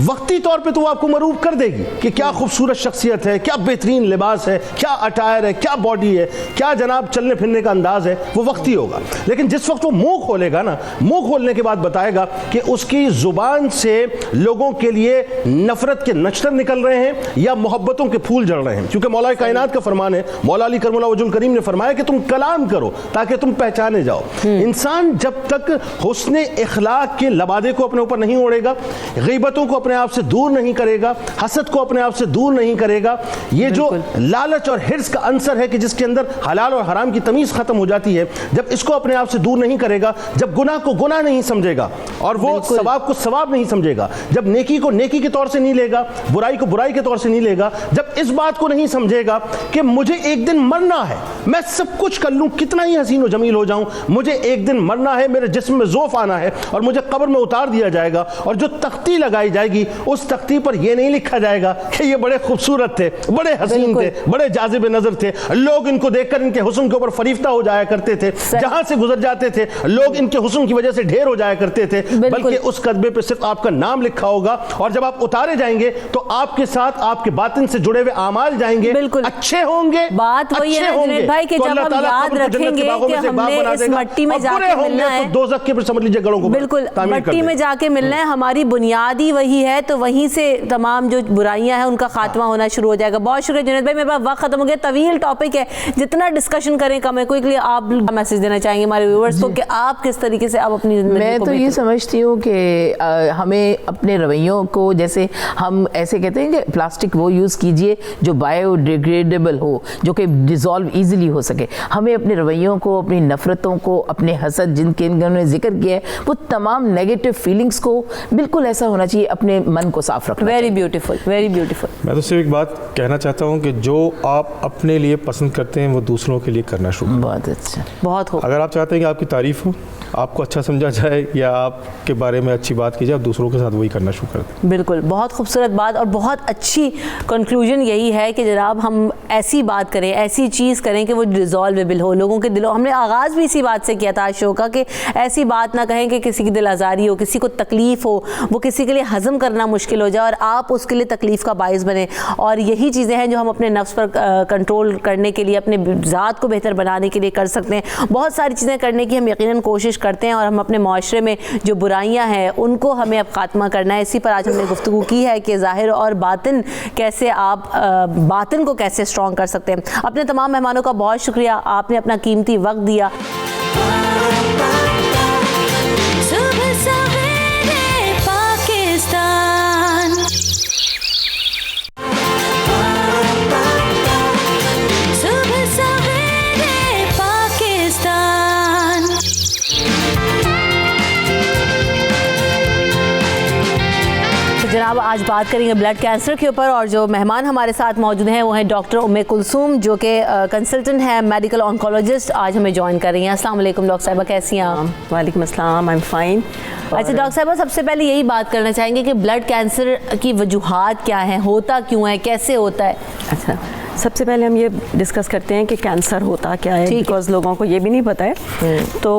وقتی طور پہ تو وہ آپ کو مروب کر دے گی کہ کیا خوبصورت شخصیت ہے، کیا بہترین لباس ہے، کیا اٹائر ہے، کیا باڈی ہے، کیا جناب چلنے پھرنے کا انداز ہے، وہ وقتی ہوگا. لیکن جس وقت وہ منہ کھولے گا نا، منہ کھولنے کے بعد بتائے گا کہ اس کی زبان سے لوگوں کے لیے نفرت नफरत के नश्तर निकल रहे हैं या मोहब्बतों के फूल जड़ रहे हैं, क्योंकि मौला कायनात का फरमान है, मौला अली करमुल्लाह वजहुल करीम ने फरमाया कि तुम कलाम करो ताकि तुम पहचाने जाओ। इंसान जब तक हुस्न इखलाक के लबादे को अपने ऊपर नहीं ओढ़ेगा, गीबतों को अपने आप से दूर नहीं करेगा, हसद को अपने आप से दूर नहीं करेगा, ये जो लालच और हिर्स का अंसर है कि जिसके अंदर हलाल और हराम की तमीज़ खत्म हो जाती है, जब इसको अपने आप से दूर नहीं करेगा, जब गुनाह को गुनाह नहीं समझेगा और वो सवाब को सवाब नहीं समझेगा, जब नेकी को नेकी के तौर से नहीं लेगा, बुराई को बुराई के तौर से नहीं लेगा, जब इस बात को नहीं समझेगा कि मुझे एक दिन मरना है, मैं सब कुछ कर लूं, कितना ही हसीन और जमील हो जाऊं, मुझे एक दिन मरना है, मेरे जिस्म में ज़ोफ़ आना है और मुझे कब्र में उतार दिया जाएगा, और जो तख्ती लगाई जाएगी उस तख्ती पर यह नहीं लिखा जाएगा कि ये बड़े खूबसूरत थे, बड़े हसीन थे, बड़े जाज़िब नज़र थे, लोग इनको देखकर इनके हुस्न के ऊपर फरीफ्ता हो जाया करते थे, जहां से गुजर जाते थे लोग इनके हुस्न की वजह से ढेर हो जाया करते थे, बल्कि उस कदबे पे सिर्फ आपका नाम लिखा होगा, और जब आप उतारे जाएंगे तो आपके साथ आपके बातिन से जुड़े हुए आमाल जाएंगे, अच्छे होंगे। बात वही है जुनैद भाई कि जब हम याद रखेंगे कि हमने इस मट्टी में जाके मिलना है, दोज़ख के समझ लीजिए गड़ों को बिल्कुल मट्टी में जाके मिलना है, हमारी बुनियादी वही है, तो वहीं से तमाम जो बुराइयां हैं उनका खात्मा होना शुरू हो जाएगा। बहुत शुक्रिया जुनैद भाई, मेरे पास वक्त खत्म हो गया, तवील टॉपिक है, जितना डिस्कशन करें कम है। क्विकली आप मैसेज देना चाहेंगे हमारे व्यूअर्स को कि आप किस तरीके से आप अपनी जिंदगी मैं तो ये समझती हूँ कि हमें अपने रवैयों को, जैसे हम ऐसे कहते हैं कि प्लास्टिक वो यूज़ कीजिए जो बायोडिग्रेडेबल हो, जो कि डिज़ोल्व ईजिली हो सके। हमें अपने रवैयों को, अपनी नफ़रतों को, अपने हसद जिनके इन्होंने जिक्र किया है, वो तमाम नेगेटिव फीलिंग्स को बिल्कुल ऐसा होना चाहिए, अपने मन को साफ रखना। Very beautiful, very beautiful. मैं तो सिर्फ एक बात कहना चाहता हूँ कि जो आप अपने लिए पसंद करते हैं वो दूसरों के लिए करना शुरू। बहुत अच्छा, बहुत खूब। अगर आप चाहते हैं कि आपकी तारीफ़ हो, आपको अच्छा समझा जाए या आपके बारे में अच्छी बात की जाए, आप दूसरों के साथ वही करना शुरू कर दें। बिल्कुल, बहुत खूबसूरत बात और बहुत अच्छी कंक्लूजन यही है कि जनाब हम ऐसी बात करें, ऐसी चीज़ करें कि वो डिज़ोल्वेबल हो लोगों के दिलों। हमने आगाज़ भी इसी बात से किया था शो का कि ऐसी बात ना कहें कि किसी की दिल आज़ारी हो, किसी को तकलीफ़ हो, वो किसी के लिए हज़म करना मुश्किल हो जाए और आप उसके लिए तकलीफ़ का बाइस बने। और यही चीज़ें हैं जो हम अपने नफ्स पर कंट्रोल करने के लिए, अपने ज़ात को बेहतर बनाने के लिए कर सकते हैं। बहुत सारी चीज़ें करने की हम यकीनन कोशिश करते हैं और हम अपने माशरे में जो बुराइयां हैं उनको हमें अब खात्मा करना है। इसी पर आज हमने गुफ्तगू की है कि ज़ाहिर और बातिन कैसे आप बातिन को कैसे स्ट्रॉन्ग कर सकते हैं। अपने तमाम मेहमानों का बहुत शुक्रिया, आपने अपना कीमती वक्त दिया। जनाब आज बात करेंगे ब्लड कैंसर के ऊपर और जो मेहमान हमारे साथ मौजूद हैं वो हैं डॉक्टर उम्मे कुलसूम जो कि कंसल्टेंट हैं, मेडिकल ऑन्कोलॉजिस्ट, आज हमें ज्वाइन कर रही हैं। अस्सलाम वालेकुम डॉक्टर साहिबा, कैसी हैं आप? वालेकुम अस्सलाम, आई एम फाइन। अच्छा डॉक्टर साहिबा, सबसे पहले यही बात करना चाहेंगे कि ब्लड कैंसर की वजूहात क्या हैं, होता क्यों है, कैसे होता है? अच्छा, सबसे पहले हम ये डिस्कस करते हैं कि कैंसर होता क्या है, बिकॉज लोगों को ये भी नहीं पता है। तो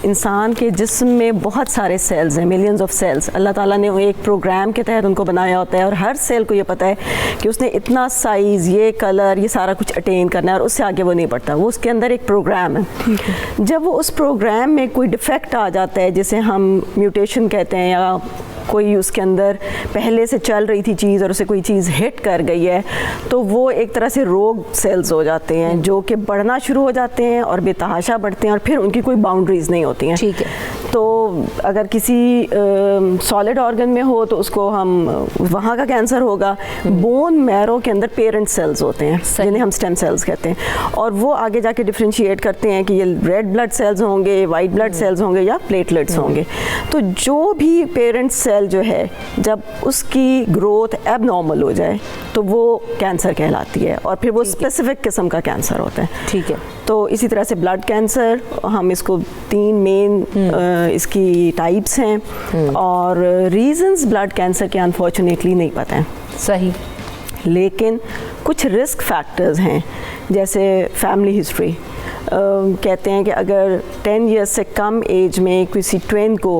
इंसान के जिस्म में बहुत सारे सेल्स हैं, मिलियंस ऑफ सेल्स। अल्लाह ताला ने एक प्रोग्राम के तहत उनको बनाया होता है और हर सेल को ये पता है कि उसने इतना साइज़, ये कलर, ये सारा कुछ अटेन करना है और उससे आगे वो नहीं बढ़ता। वो उसके अंदर एक प्रोग्राम है। जब वो उस प्रोग्राम में कोई डिफेक्ट आ जाता है, जिसे हम म्यूटेशन कहते हैं, या कोई उसके अंदर पहले से चल रही थी चीज़ और उसे कोई चीज़ हिट कर गई है, तो वो एक तरह से रोग सेल्स हो जाते हैं जो कि बढ़ना शुरू हो जाते हैं और बेतहाशा बढ़ते हैं और फिर उनकी कोई बाउंड्रीज नहीं होती हैं। ठीक है। तो अगर किसी सॉलिड ऑर्गन में हो तो उसको हम वहाँ का कैंसर होगा। बोन मैरो के अंदर पेरेंट सेल्स होते हैं जिन्हें हम स्टेम सेल्स कहते हैं, और वो आगे जाके डिफ्रेंशिएट करते हैं कि ये रेड ब्लड सेल्स होंगे, वाइट ब्लड सेल्स होंगे या प्लेटलेट्स होंगे। तो जो भी पेरेंट सेल जो है, जब उसकी ग्रोथ एबनॉर्मल हो जाए तो वो कैंसर कहलाती है और फिर वो स्पेसिफिक किस्म का कैंसर होता है। ठीक है। तो इसी तरह से ब्लड कैंसर, हम इसको 3 मेन इसकी टाइप्स हैं और रीजंस ब्लड कैंसर के अनफॉर्चुनेटली नहीं पता है। सही। लेकिन कुछ रिस्क फैक्टर्स हैं, जैसे फैमिली हिस्ट्री। कहते हैं कि अगर 10 इयर्स से कम एज में किसी ट्विन को,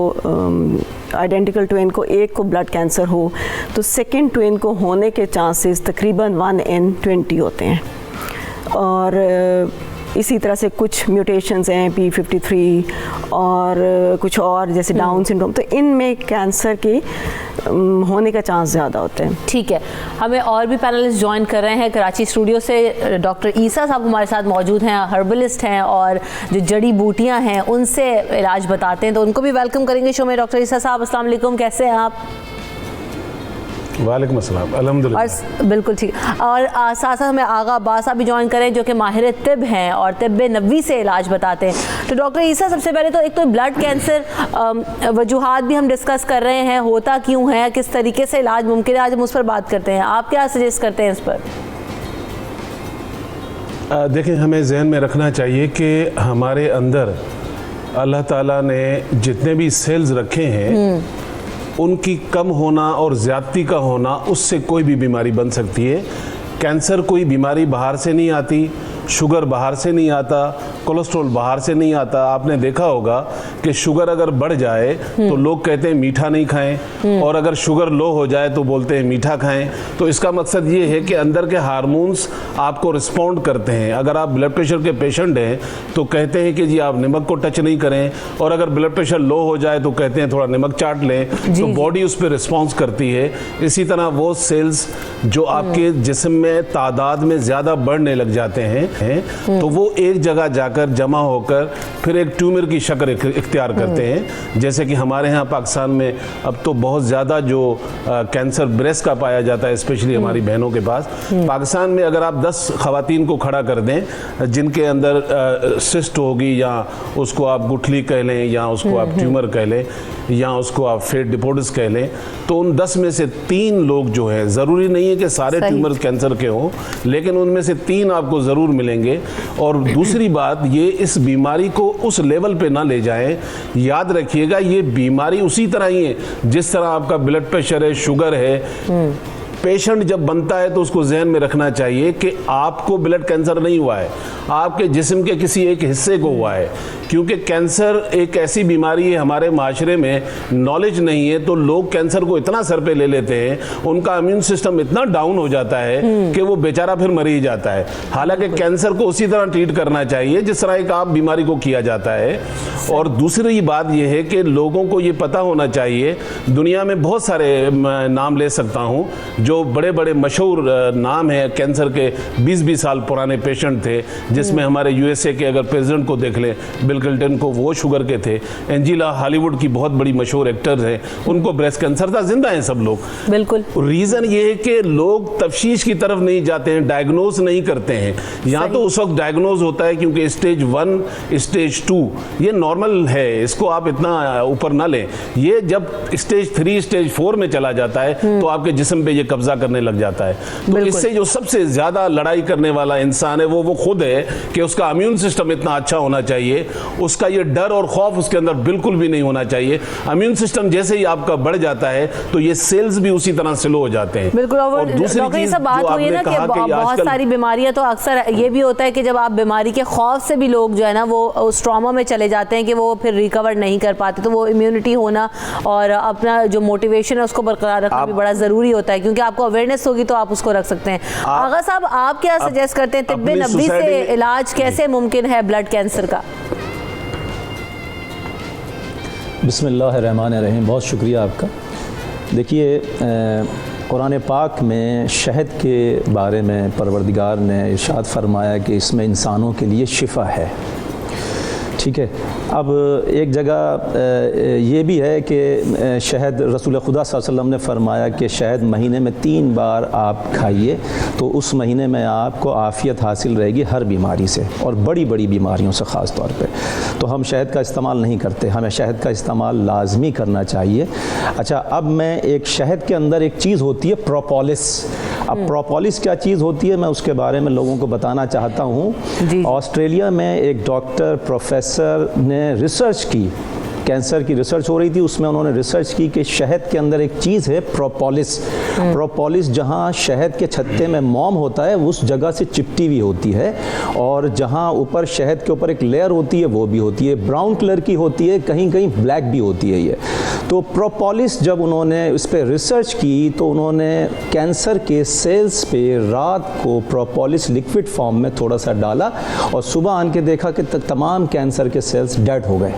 आइडेंटिकल ट्विन को, एक को ब्लड कैंसर हो तो सेकंड ट्विन को होने के चांसेस तकरीबन 1 in 20 होते हैं। और इसी तरह से कुछ म्यूटेशंस हैं P53 और कुछ और जैसे डाउन सिंड्रोम, तो इनमें कैंसर के होने का चांस ज़्यादा होते हैं। ठीक है, हमें और भी पैनलिस्ट ज्वाइन कर रहे हैं कराची स्टूडियो से। डॉक्टर ईसा साहब हमारे साथ मौजूद हैं, हर्बलिस्ट हैं और जो जड़ी बूटियां हैं उनसे इलाज बताते हैं, तो उनको भी वेलकम करेंगे शो में। डॉक्टर ईसा साहब अस्सलाम वालेकुम, कैसे हैं आप? वालेकुम अस्सलाम, अल्हम्दुलिल्लाह। और बिल्कुल ठीक। और साथ साथ हमें आगा अब्बास साहब भी ज्वाइन करें जो कि माहिर तिब हैं और तिब्ब नबवी से इलाज बताते हैं। तो डॉक्टर ईसा, सबसे पहले तो एक तो ब्लड कैंसर वजूहात भी हम डिस्कस कर रहे हैं, होता क्यों है, किस तरीके से इलाज मुमकिन है, आज हम उस पर बात करते हैं। आप क्या सजेस्ट करते हैं इस पर? देखें, हमें जहन में रखना चाहिए कि हमारे अंदर अल्लाह ताला ने जितने भी सेल्स रखे हैं उनकी कम होना और ज़्यादती का होना, उससे कोई भी बीमारी बन सकती है। कैंसर कोई बीमारी बाहर से नहीं आती, शुगर बाहर से नहीं आता, कोलेस्ट्रॉल बाहर से नहीं आता। आपने देखा होगा कि शुगर अगर बढ़ जाए तो लोग कहते हैं मीठा नहीं खाएं, और अगर शुगर लो हो जाए तो बोलते हैं मीठा खाएं। तो इसका मकसद ये है कि अंदर के हार्मोन्स आपको रिस्पॉन्ड करते हैं। अगर आप ब्लड प्रेशर के पेशेंट हैं तो कहते हैं कि जी आप नमक को टच नहीं करें, और अगर ब्लड प्रेशर लो हो जाए तो कहते हैं थोड़ा नमक चाट लें, तो बॉडी उस पर रिस्पॉन्स करती है। इसी तरह वो सेल्स जो आपके जिस्म में तादाद में ज़्यादा बढ़ने लग जाते हैं तो वो एक जगह जाकर जमा होकर फिर एक ट्यूमर की शक्ल इख्तियार करते हैं। जैसे कि हमारे यहाँ पाकिस्तान में अब तो बहुत ज़्यादा जो कैंसर ब्रेस्ट का पाया जाता है, स्पेशली हमारी बहनों के पास। पाकिस्तान में अगर आप 10 खवातीन को खड़ा कर दें जिनके अंदर सिस्ट होगी, या उसको आप गुठली कह लें, या उसको आप ट्यूमर कह लें, या उसको आप फेट डिपोडिस कह लें, तो उन 10 में से 3 लोग जो है, ज़रूरी नहीं है कि सारे ट्यूमर कैंसर के हों, लेकिन उनमें से 3 आपको ज़रूर मिलेंगे। और दूसरी बात, ये इस बीमारी को उस लेवल पे ना ले जाएं। याद रखिएगा, ये बीमारी उसी तरह ही है जिस तरह आपका ब्लड प्रेशर है, शुगर है। पेशेंट जब बनता है तो उसको जहन में रखना चाहिए कि आपको ब्लड कैंसर नहीं हुआ है, आपके जिस्म के किसी एक हिस्से को हुआ है। क्योंकि कैंसर एक ऐसी बीमारी है, हमारे माशरे में नॉलेज नहीं है तो लोग कैंसर को इतना सर पे ले लेते हैं, उनका इम्यून सिस्टम इतना डाउन हो जाता है कि वो बेचारा फिर मर ही जाता है। हालांकि कैंसर को उसी तरह ट्रीट करना चाहिए जिस तरह एक आप बीमारी को किया जाता है। और दूसरी बात यह है कि लोगों को ये पता होना चाहिए, दुनिया में बहुत सारे नाम ले सकता हूँ जो बड़े बड़े मशहूर नाम हैं कैंसर के, 20-20 साल पुराने पेशेंट थे, जिसमें हमारे USA के अगर प्रेसिडेंट को देख लें, बिल क्लिंटन को, वो शुगर के थे। एंजिला हॉलीवुड की बहुत बड़ी मशहूर एक्टर हैं, उनको ब्रेस्ट कैंसर था, जिंदा हैं सब लोग। बिल्कुल। रीज़न ये है कि लोग तफ्शीश की तरफ नहीं जाते हैं, डायग्नोज नहीं करते हैं। या तो उस वक्त डायग्नोज होता है क्योंकि स्टेज 1, स्टेज 2 ये नॉर्मल है, इसको आप इतना ऊपर ना लें। ये जब स्टेज 3, स्टेज 4 में चला जाता है तो आपके जिस्म पे ये कब्जा करने लग जाता है। तो इससे जो सबसे ज्यादा लड़ाई करने वाला इंसान है वो खुद है कि उसका इम्यून सिस्टम इतना अच्छा होना चाहिए, उसका ये डर और खौफ उसके अंदर बिल्कुल भी नहीं होना चाहिए। इम्यून सिस्टम जैसे ही आपका बढ़ जाता है तो ये सेल्स भी उसी तरह स्लो हो जाते हैं। बिल्कुल। और दूसरी चीज बात हुई है ना कि बहुत सारी बीमारियां, तो अक्सर ये भी होता है कि जब आप बीमारी के खौफ से भी लोग जो है ना वो उस ट्रॉमा में चले जाते हैं कि वो फिर रिकवर नहीं कर पाते। तो वो इम्यूनिटी होना और अपना जो मोटिवेशन है उसको बरकरार रखना भी बड़ा जरूरी होता है, क्योंकि आपको अवेयरनेस होगी तो आप उसको रख सकते हैं। आगा साहब, आप क्या सजेस्ट करते हैं, तिब्बे नबवी से इलाज कैसे मुमकिन है ब्लड कैंसर का? बिस्मिल्लाहिर्रहमानिर्रहीम, बहुत शुक्रिया आपका। देखिए, कुरान पाक में शहद के बारे में परवरदिगार ने इरशाद फरमाया कि इसमें इंसानों के लिए शिफा है। ठीक है। अब एक जगह ये भी है कि शहद, रसूल खुदा सल्लल्लाहु अलैहि वसल्लम ने फरमाया कि शहद महीने में 3 बार आप खाइए तो उस महीने में आपको आफ़ियत हासिल रहेगी हर बीमारी से, और बड़ी बड़ी बीमारियों से ख़ास तौर पे। तो हम शहद का इस्तेमाल नहीं करते, हमें शहद का इस्तेमाल लाजमी करना चाहिए। अच्छा, अब मैं एक शहद के अंदर एक चीज़ होती है प्रोपोलिस। अब प्रोपोलिस क्या चीज़ होती है, मैं उसके बारे में लोगों को बताना चाहता हूँ। ऑस्ट्रेलिया में एक डॉक्टर प्रोफेसर ने रिसर्च की कैंसर की रिसर्च हो रही थी, उसमें उन्होंने रिसर्च की कि शहद के अंदर एक चीज़ है प्रोपोलिस। प्रोपोलिस जहाँ शहद के छत्ते में मोम होता है उस जगह से चिपटी हुई होती है, और जहाँ ऊपर शहद के ऊपर एक लेयर होती है वो भी होती है, ब्राउन कलर की होती है, कहीं कहीं ब्लैक भी होती है ये। तो प्रोपोलिस जब उन्होंने इस पर रिसर्च की तो उन्होंने कैंसर के सेल्स पे रात को प्रोपोलिस लिक्विड फॉर्म में थोड़ा सा डाला और सुबह आन के देखा कि तमाम कैंसर के सेल्स डेड हो गए।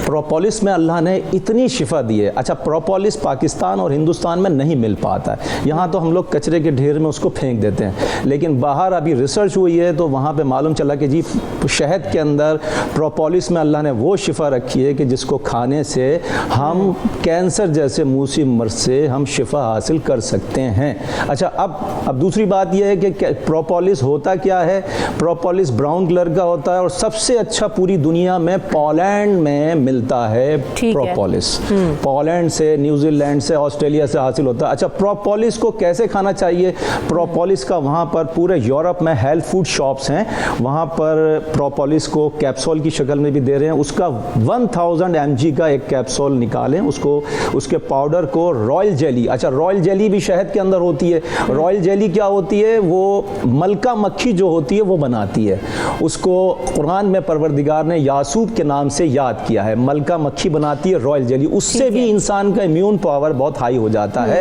प्रोपोलिस में अल्लाह ने इतनी शिफा दी है। अच्छा, प्रोपोलिस पाकिस्तान और हिंदुस्तान में नहीं मिल पाता है, यहाँ तो हम लोग कचरे के ढेर में उसको फेंक देते हैं, लेकिन बाहर अभी रिसर्च हुई है तो वहाँ पे मालूम चला कि जी शहद के अंदर प्रोपोलिस में अल्लाह ने वो शिफा रखी है कि जिसको खाने से हम कैंसर जैसे मूसी मर्ज से हम शिफा हासिल कर सकते हैं। अच्छा, अब दूसरी बात यह है कि प्रोपोलिस होता क्या है। प्रोपोलिस ब्राउन कलर का होता है और सबसे अच्छा पूरी दुनिया में पोलैंड में मिलता है प्रोपोलिस। पोलैंड से, न्यूजीलैंड से, ऑस्ट्रेलिया से हासिल होता है। अच्छा, प्रोपोलिस को कैसे खाना चाहिए। प्रोपोलिस का वहाँ पर पूरे यूरोप में हेल्थ फूड शॉप्स हैं, वहाँ पर प्रोपोलिस को कैप्सूल की शक्ल में भी दे रहे हैं। उसका 1000 mg का एक कैप्सूल निकालें, उसके पाउडर को रॉयल जेली, अच्छा रॉयल जेली भी शहद के अंदर होती है। रॉयल जेली क्या होती है, वो मलका मक्खी जो होती है वो बनाती है। उसको कुरान में परवरदिगार ने यासूब के नाम से याद किया है। मलका मक्खी बनाती है रॉयल जेली, उससे भी इंसान का इम्यून पावर बहुत हाई हो जाता है।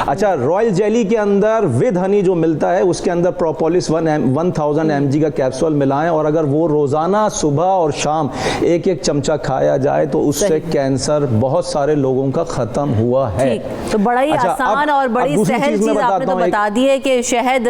अच्छा, रॉयल जेली के अंदर विद हनी जो मिलता है उसके अंदर प्रोपोलिस 1000 mg का कैप्सूल मिलाएं, और अगर वो रोज़ाना सुबह और शाम एक एक चमचा खाया जाए तो उससे कैंसर बहुत सारे लोगों का ख़त्म हुआ है। तो बड़ा ही आसान और बड़ी सहल चीज़ आपने तो बता दी है कि शहद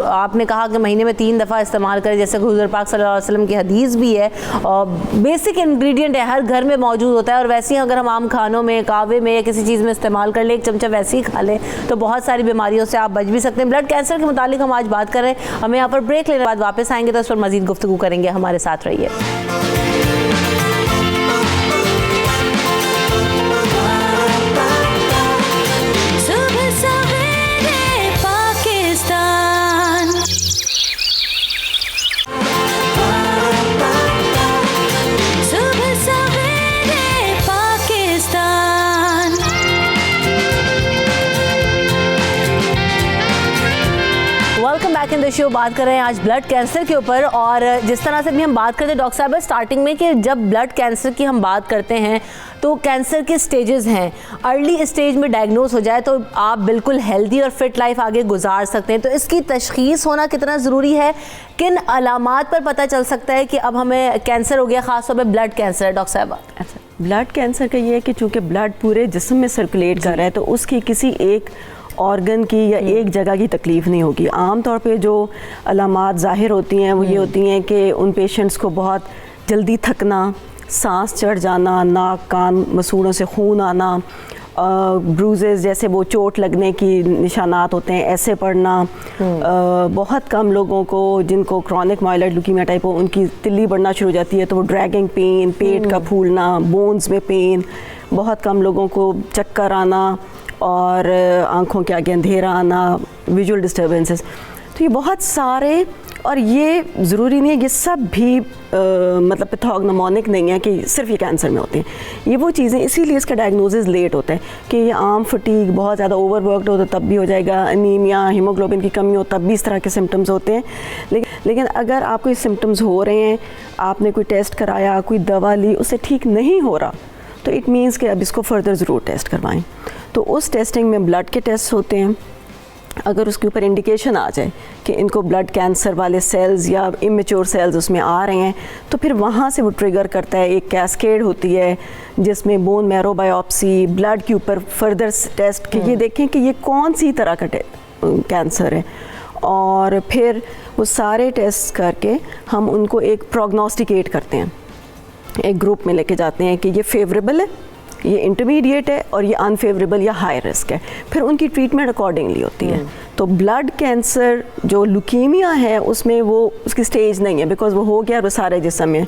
आपने कहा कि महीने में 3 दफ़ा इस्तेमाल करें, जैसे हुज़ूर पाक सल्लल्लाहु अलैहि वसल्लम की हदीस भी है, और बेसिक इंग्रेडिएंट है, हर घर में मौजूद होता है। और वैसे ही अगर हम आम खानों में, कावे में या किसी चीज़ में इस्तेमाल कर लें, एक चमचा वैसे ही खा लें तो बहुत सारी बीमारियों से आप बच भी सकते हैं। ब्लड कैंसर के मुतालिक हम आज बात कर रहे हैं। हमें यहाँ पर ब्रेक लेने के बाद वापस आएंगे तो इस पर मज़ीद गुफ्तगू करेंगे। हमारे साथ रहिए। बैक इन द शो बात कर रहे हैं आज ब्लड कैंसर के ऊपर। और जिस तरह से भी हम बात करते हैं डॉक्टर साहब स्टार्टिंग में कि जब ब्लड कैंसर की हम बात करते हैं तो कैंसर के स्टेजेस हैं। अर्ली स्टेज में डायग्नोस हो जाए तो आप बिल्कुल हेल्दी और फिट लाइफ आगे गुजार सकते हैं। तो इसकी तशखीस होना कितना ज़रूरी है, किन अलामात पर पता चल सकता है कि अब हमें कैंसर हो गया, ख़ासतौर पर ब्लड कैंसर। डॉक्टर साहब, अच्छा, ब्लड कैंसर का ये है कि चूँकि ब्लड पूरे जिस्म में सर्कुलेट कर रहा है तो उसकी किसी एक ऑर्गन की या एक जगह की तकलीफ़ नहीं होगी। आम तौर पे जो अलामात ज़ाहिर होती हैं वो ये होती हैं कि उन पेशेंट्स को बहुत जल्दी थकना, सांस चढ़ जाना, नाक कान मसूड़ों से खून आना, ब्रूजेस जैसे वो चोट लगने की निशानात होते हैं ऐसे पड़ना। बहुत कम लोगों को जिनको क्रॉनिक माइलॉइड ल्यूकीमिया टाइप हो उनकी तिल्ली बढ़ना शुरू हो जाती है तो वो ड्रैगिंग पेन, पेट का फूलना, बोन्स में पेन। बहुत कम लोगों को चक्कर आना और आँखों के आगे अंधेरा आना, विजुअल डिस्टर्बेंसेस। तो ये बहुत सारे, और ये ज़रूरी नहीं है ये सब भी मतलब पैथोग्नोमोनिक नहीं है कि सिर्फ ये कैंसर में होते हैं। ये वो चीज़ें, इसीलिए इसका डायग्नोसिस लेट होता है कि ये आम फटीग, बहुत ज़्यादा ओवरवर्कड हो तो तब भी हो जाएगा, अनीमिया, हीमोग्लोबिन की कमी हो तब भी इस तरह के सिम्टम्स होते हैं। लेकिन अगर आपको ये सिम्टम्स हो रहे हैं, आपने कोई टेस्ट कराया, कोई दवा ली, उससे ठीक नहीं हो रहा तो इट मीन्स कि अब इसको फर्दर ज़रूर टेस्ट करवाएं। तो उस टेस्टिंग में ब्लड के टेस्ट होते हैं। अगर उसके ऊपर इंडिकेशन आ जाए कि इनको ब्लड कैंसर वाले सेल्स या इमेच्योर सेल्स उसमें आ रहे हैं तो फिर वहाँ से वो ट्रिगर करता है, एक कैस्केड होती है जिसमें बोन मैरो बायोप्सी, ब्लड के ऊपर फर्दर टेस्ट कि ये देखें कि ये कौन सी तरह का कैंसर है, और फिर वो सारे टेस्ट करके हम उनको एक प्रोग्नोस्टिकेट करते हैं, एक ग्रुप में लेके जाते हैं कि ये फेवरेबल है, یہ انٹرمیڈیٹ ہے اور یہ انفیوریبل یا ہائی رسک ہے. پھر ان کی ٹریٹمنٹ اکارڈنگلی ہوتی ہے. تو بلڈ کینسر جو لیوکیمیا ہے اس میں وہ اس کی سٹیج نہیں ہے بیکاز وہ ہو گیا وہ سارے جسم میں.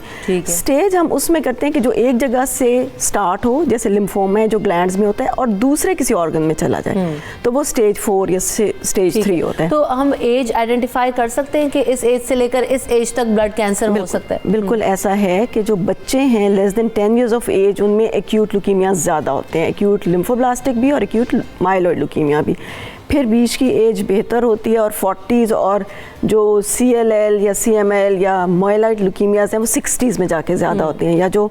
سٹیج ہم اس میں کرتے ہیں کہ جو ایک جگہ سے سٹارٹ ہو, جیسے لمفوما ہے جو گلینڈز میں ہوتا ہے, اور دوسرے کسی آرگن میں چلا جائے, تو وہ سٹیج 4 یا سٹیج 3 ہوتا ہے. تو ہم ایج آئیڈینٹیفائی کر سکتے ہیں کہ اس ایج سے لے کر اس ایج تک بلڈ کینسر ہو سکتا ہے؟ بالکل ایسا ہے کہ جو بچے ہیں لیس دین 10 ایئرز آف ایج ان میں ایکیوٹ لیوکیمیا زیادہ ہوتے ہیں, ایکیوٹ لمفوبلاسٹک بھی اور ایکیوٹ مائلوئڈ لیوکیمیا بھی. پھر بیچ کی ایج بہتر ہوتی ہے اور 40s, اور جو CLL یا CML یا مائلوئڈ لیوکیمیاز ہیں وہ 60s میں جا کے زیادہ ہوتے ہیں, یا جو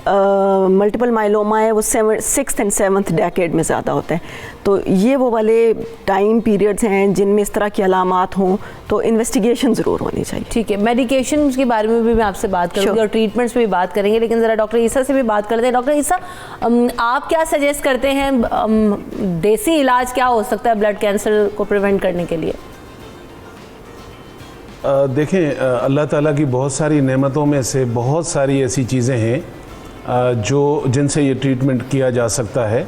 ملٹیپل مائلوما ہے وہ 6th and 7th ڈیکیڈ میں زیادہ ہوتا ہے. تو یہ وہ والے ٹائم پیریڈز ہیں جن میں اس طرح کی علامات ہوں تو انویسٹیگیشن ضرور ہونی چاہیے. ٹھیک ہے, میڈیکیشن کے بارے میں بھی میں آپ سے بات کروں گی اور ٹریٹمنٹس پہ بھی بات کریں گے, لیکن ذرا ڈاکٹر عیسیٰ سے بھی بات کرتے ہیں. ڈاکٹر عیسیٰ, آپ کیا سجیسٹ کرتے ہیں, دیسی علاج کیا ہو سکتا ہے بلڈ کینسر کو پریونٹ کرنے کے لیے؟ دیکھیں, اللہ تعالیٰ کی بہت ساری نعمتوں میں سے بہت ساری ایسی چیزیں ہیں جن سے یہ ٹریٹمنٹ کیا جا سکتا ہے.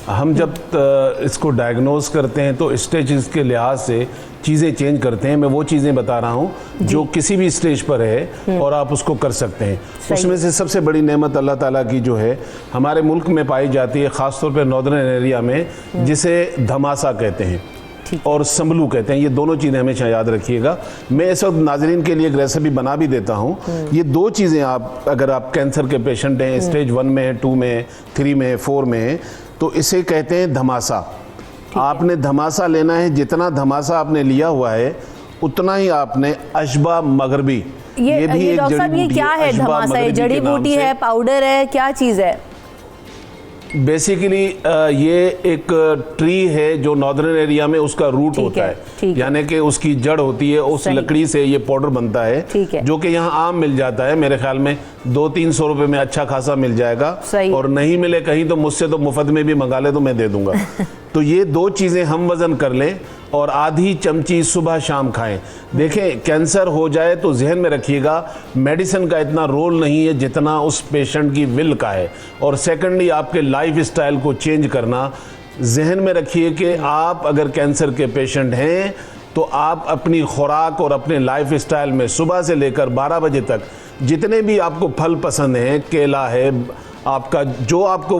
ہم جب اس کو ڈائگنوز کرتے ہیں تو اسٹیجز کے لحاظ سے چیزیں چینج کرتے ہیں. میں وہ چیزیں بتا رہا ہوں جو کسی بھی اسٹیج پر ہے اور آپ اس کو کر سکتے ہیں. اس میں سے سب سے بڑی نعمت اللہ تعالیٰ کی جو ہے ہمارے ملک میں پائی جاتی ہے, خاص طور پہ ناردرن ایریا میں, جسے دھماسا کہتے ہیں اور سنبلو کہتے ہیں. یہ دونوں چیزیں ہمیشہ یاد رکھیے گا. میں اس وقت ناظرین کے لیے ایک ریسیپی بنا بھی دیتا ہوں. یہ دو چیزیں آپ اگر آپ کینسر کے پیشنٹ ہیں, اسٹیج 1 میں ہے, 2 میں ہے, 3 میں ہے, 4 میں ہے, تو اسے کہتے ہیں دھماسا. آپ نے دھماسا لینا ہے, جتنا دھماسا آپ نے لیا ہوا ہے اتنا ہی آپ نے اشبا مغربی, یہ بھی ایک جڑی بوٹی ہے. کیا ہے دھماسا؟ یہ جڑی بوٹی ہے, پاؤڈر ہے, کیا چیز ہے؟ بیسیکلی یہ ایک ٹری ہے جو ناردرن ایریا میں اس کا روٹ ہوتا ہے, یعنی کہ اس کی جڑ ہوتی ہے, اس لکڑی سے یہ پاؤڈر بنتا ہے, جو کہ یہاں عام مل جاتا ہے. میرے خیال میں 200-300 روپے میں اچھا خاصا مل جائے گا, اور نہیں ملے کہیں تو مجھ سے تو مفت میں بھی منگا لے تو میں دے دوں گا. تو یہ دو چیزیں ہم وزن کر لیں اور آدھی چمچی صبح شام کھائیں. دیکھیں, کینسر ہو جائے تو ذہن میں رکھیے گا میڈیسن کا اتنا رول نہیں ہے جتنا اس پیشنٹ کی ول کا ہے. اور سیکنڈلی آپ کے لائف اسٹائل کو چینج کرنا. ذہن میں رکھیے کہ آپ اگر کینسر کے پیشنٹ ہیں تو آپ اپنی خوراک اور اپنے لائف اسٹائل میں صبح سے لے کر 12 بجے تک جتنے بھی آپ کو پھل پسند ہیں, کیلا ہے آپ کا, جو آپ کو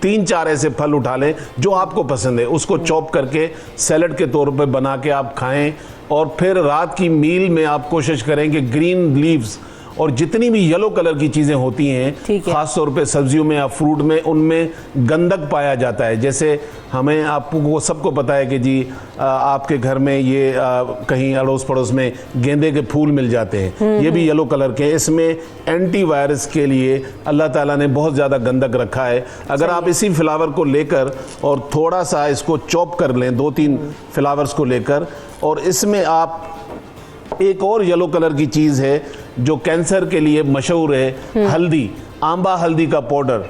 3-4 ایسے پھل اٹھا لیں جو آپ کو پسند ہے, اس کو چاپ کر کے سیلڈ کے طور پہ بنا کے آپ کھائیں. اور پھر رات کی میل میں آپ کوشش کریں کہ گرین لیوز اور جتنی بھی یلو کلر کی چیزیں ہوتی ہیں, خاص طور پہ سبزیوں میں یا فروٹ میں, ان میں گندک پایا جاتا ہے. جیسے ہمیں, آپ کو سب کو پتا ہے کہ جی آپ کے گھر میں یہ کہیں اڑوس پڑوس میں گیندے کے پھول مل جاتے ہیں, یہ بھی یلو کلر کے. اس میں اینٹی وائرس کے لیے اللہ تعالیٰ نے بہت زیادہ گندک رکھا ہے. اگر آپ اسی فلاور کو لے کر اور تھوڑا سا اس کو چاپ کر لیں, 2-3 فلاورز کو لے کر, اور اس میں آپ ایک اور یلو کلر کی چیز ہے جو کینسر کے لیے مشہور ہے, ہلدی, آمبا ہلدی کا پاؤڈر.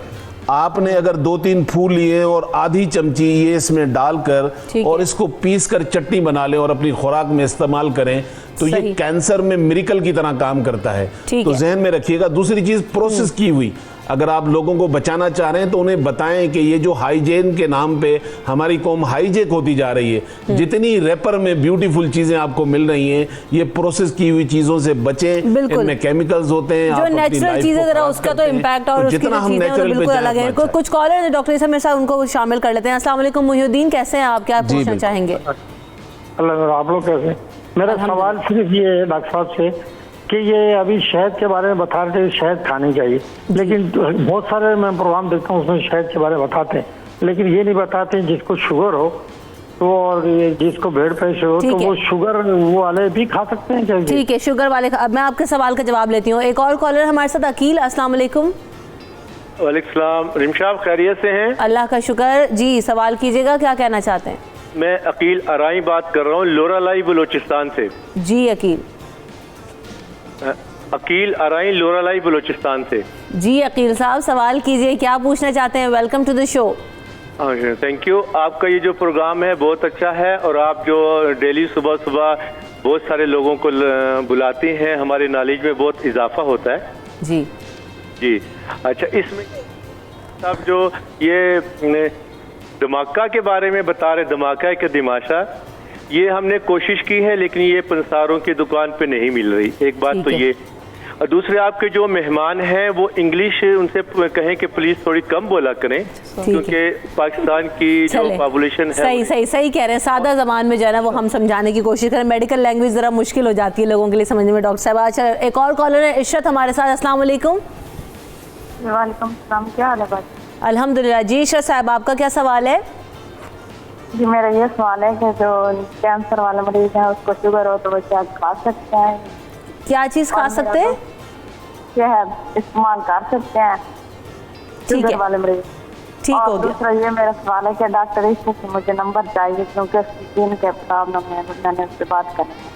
آپ نے اگر 2-3 پھول لیے اور آدھی چمچی یہ اس میں ڈال کر اور اس کو پیس کر چٹنی بنا لیں اور اپنی خوراک میں استعمال کریں تو یہ کینسر میں میریکل کی طرح کام کرتا ہے. تو ذہن میں رکھیے گا. دوسری چیز, پروسیس کی ہوئی, اگر آپ لوگوں کو بچانا چاہ رہے ہیں تو انہیں بتائیں کہ یہ جو ہائیجین کے نام پہ ہماری قوم ہائیجیک ہوتی جا رہی ہے, جتنی ریپر میں بیوٹیفل چیزیں آپ کو مل رہی ہیں, یہ پروسیس کی ہوئی چیزوں سے بچیں. ان میں کیمیکلز ہوتے ہیں, جو نیچرل چیزیں ذرا اس کا تو امپیکٹ اور اس کی چیزیں بالکل الگ ہیں. کچھ کالر ہیں ڈاکٹر صاحب میرے ساتھ, ان کو شامل کر لیتے ہیں. السلام علیکم محی الدین, کیسے ہیں آپ, کیا پوچھنا چاہیں گے؟ اللہ, آپ لوگ کیسے ہیں؟ میرا سوال صرف یہ ہے ڈاکٹر صاحب سے کہ یہ ابھی شہد کے بارے میں بتا رہے تھے شہد کھانی چاہیے, لیکن بہت سارے میں پروگرام دیکھتا ہوں اس میں شہد کے بارے میں بتاتے ہیں, لیکن یہ نہیں بتاتے جس کو شوگر ہو تو اور جس کو بلڈ پریشر ہو تو وہ شوگر والے بھی کھا سکتے ہیں کیا؟ ٹھیک ہے, شوگر والے. اب میں آپ کے سوال کا جواب لیتی ہوں. ایک اور کالر ہمارے ساتھ, عقیل. السلام علیکم. وعلیکم السلام. رمشا, خیریت سے ہیں؟ اللہ کا شکر. جی سوال کیجیے گا, کیا کہنا چاہتے ہیں؟ میں عقیل ارائی بات کر رہا ہوں, لورالائی بلوچستان سے. جی عقیل. عقیل ارائی, لورالائی بلوچستان سے. جی عقیل صاحب, سوال کیجیے, کیا پوچھنا چاہتے ہیں؟ Welcome to the show. Thank you. آپ کا یہ جو پروگرام ہے بہت اچھا ہے, اور آپ جو ڈیلی صبح صبح بہت سارے لوگوں کو بلاتے ہیں, ہمارے نالج میں بہت اضافہ ہوتا ہے. جی جی. اچھا, اس میں साहब जो ये धमाका के बारे में बता रहे, धमाका के दिमाशा, ये हमने कोशिश की है लेकिन ये पंसारों की दुकान पे नहीं मिल रही। एक बात तो ये, और दूसरे आपके जो मेहमान हैं वो इंग्लिश उनसे कहें कि प्लीज थोड़ी कम बोला करें, क्योंकि पाकिस्तान की जो पॉपुलेशन है सही कह रहे हैं। सादा ज़बान में जो है ना वो हम समझाने की कोशिश करें, मेडिकल लैंग्वेज ज़रा मुश्किल हो जाती है लोगों के लिए समझने में। डॉक्टर साहब, अच्छा एक और कॉलर है इशरत हमारे साथ। अस्सलाम वालेकुम। वालेकुम सलाम, क्या हाल है बात? अल्हम्दुलिल्लाह। जी इशरत साहब, आपका क्या सवाल है? जी मेरा ये सवाल है कि जो कैंसर वाले मरीज हैं उसको शुगर हो तो वो क्या खा सकते हैं? क्या चीज़ खा सकते हैं? क्या है इस्तेमाल कर सकते हैं शुगर वाले मरीज? ठीक हो गया। दूसरा ये मेरा सवाल है कि डॉक्टर इससे मुझे नंबर चाहिए क्योंकि स्किन के प्रॉब्लम है, मैंने उससे बात करनी है।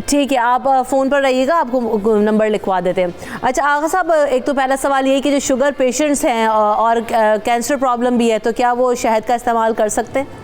ठीक है, आप फ़ोन पर रहिएगा, आपको नंबर लिखवा देते हैं। अच्छा आगा साहब, एक तो पहला सवाल ये कि जो शुगर पेशेंट्स हैं और कैंसर प्रॉब्लम भी है, तो क्या वो शहद का इस्तेमाल कर सकते हैं?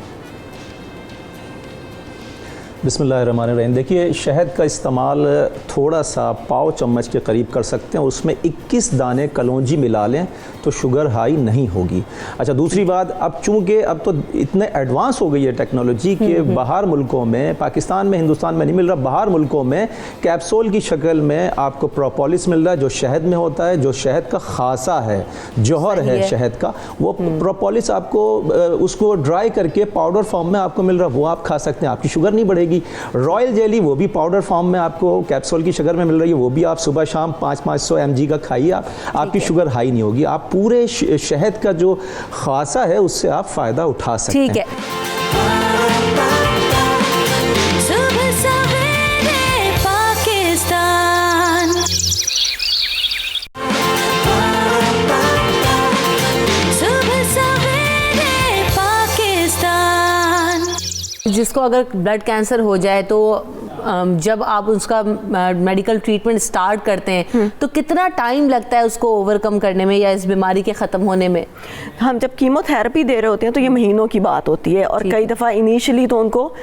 बिस्मिल्लाहिर्रहमानिर्रहीम। देखिए, शहद का इस्तेमाल थोड़ा सा पाव चम्मच के करीब कर सकते हैं, उसमें 21 दाने कलौंजी मिला लें तो शुगर हाई नहीं होगी। अच्छा, दूसरी बात, अब चूँकि अब तो इतने एडवांस हो गई है टेक्नोलॉजी कि बाहर मुल्कों में, पाकिस्तान में हिंदुस्तान में नहीं मिल रहा, बाहर मुल्कों में कैप्सूल की शक्ल में आपको प्रोपोलिस मिल रहा है जो शहद में होता है, जो शहद का खासा है, जौहर है शहद का, वो प्रोपोलिस आपको उसको ड्राई करके पाउडर फॉर्म में आपको मिल रहा है, वो आप खा सकते हैं, आपकी शुगर नहीं बढ़ेगी। रॉयल जेली वो भी पाउडर फॉर्म में आपको कैप्सूल की शक्ल में मिल रही है, वो भी आप सुबह शाम 500 mg का खाइए, आपकी शुगर हाई नहीं होगी। आप पूरे शहद का जो खासा है उससे आप फ़ायदा उठा सकते हैं। ठीक है। जिसको अगर ब्लड कैंसर हो जाए तो जब आप उसका मेडिकल ट्रीटमेंट स्टार्ट करते हैं तो कितना टाइम लगता है उसको ओवरकम करने में या इस बीमारी के ख़त्म होने में? हम जब कीमोथेरेपी दे रहे होते हैं तो ये महीनों की बात होती है, और कई दफ़ा इनिशियली तो उनको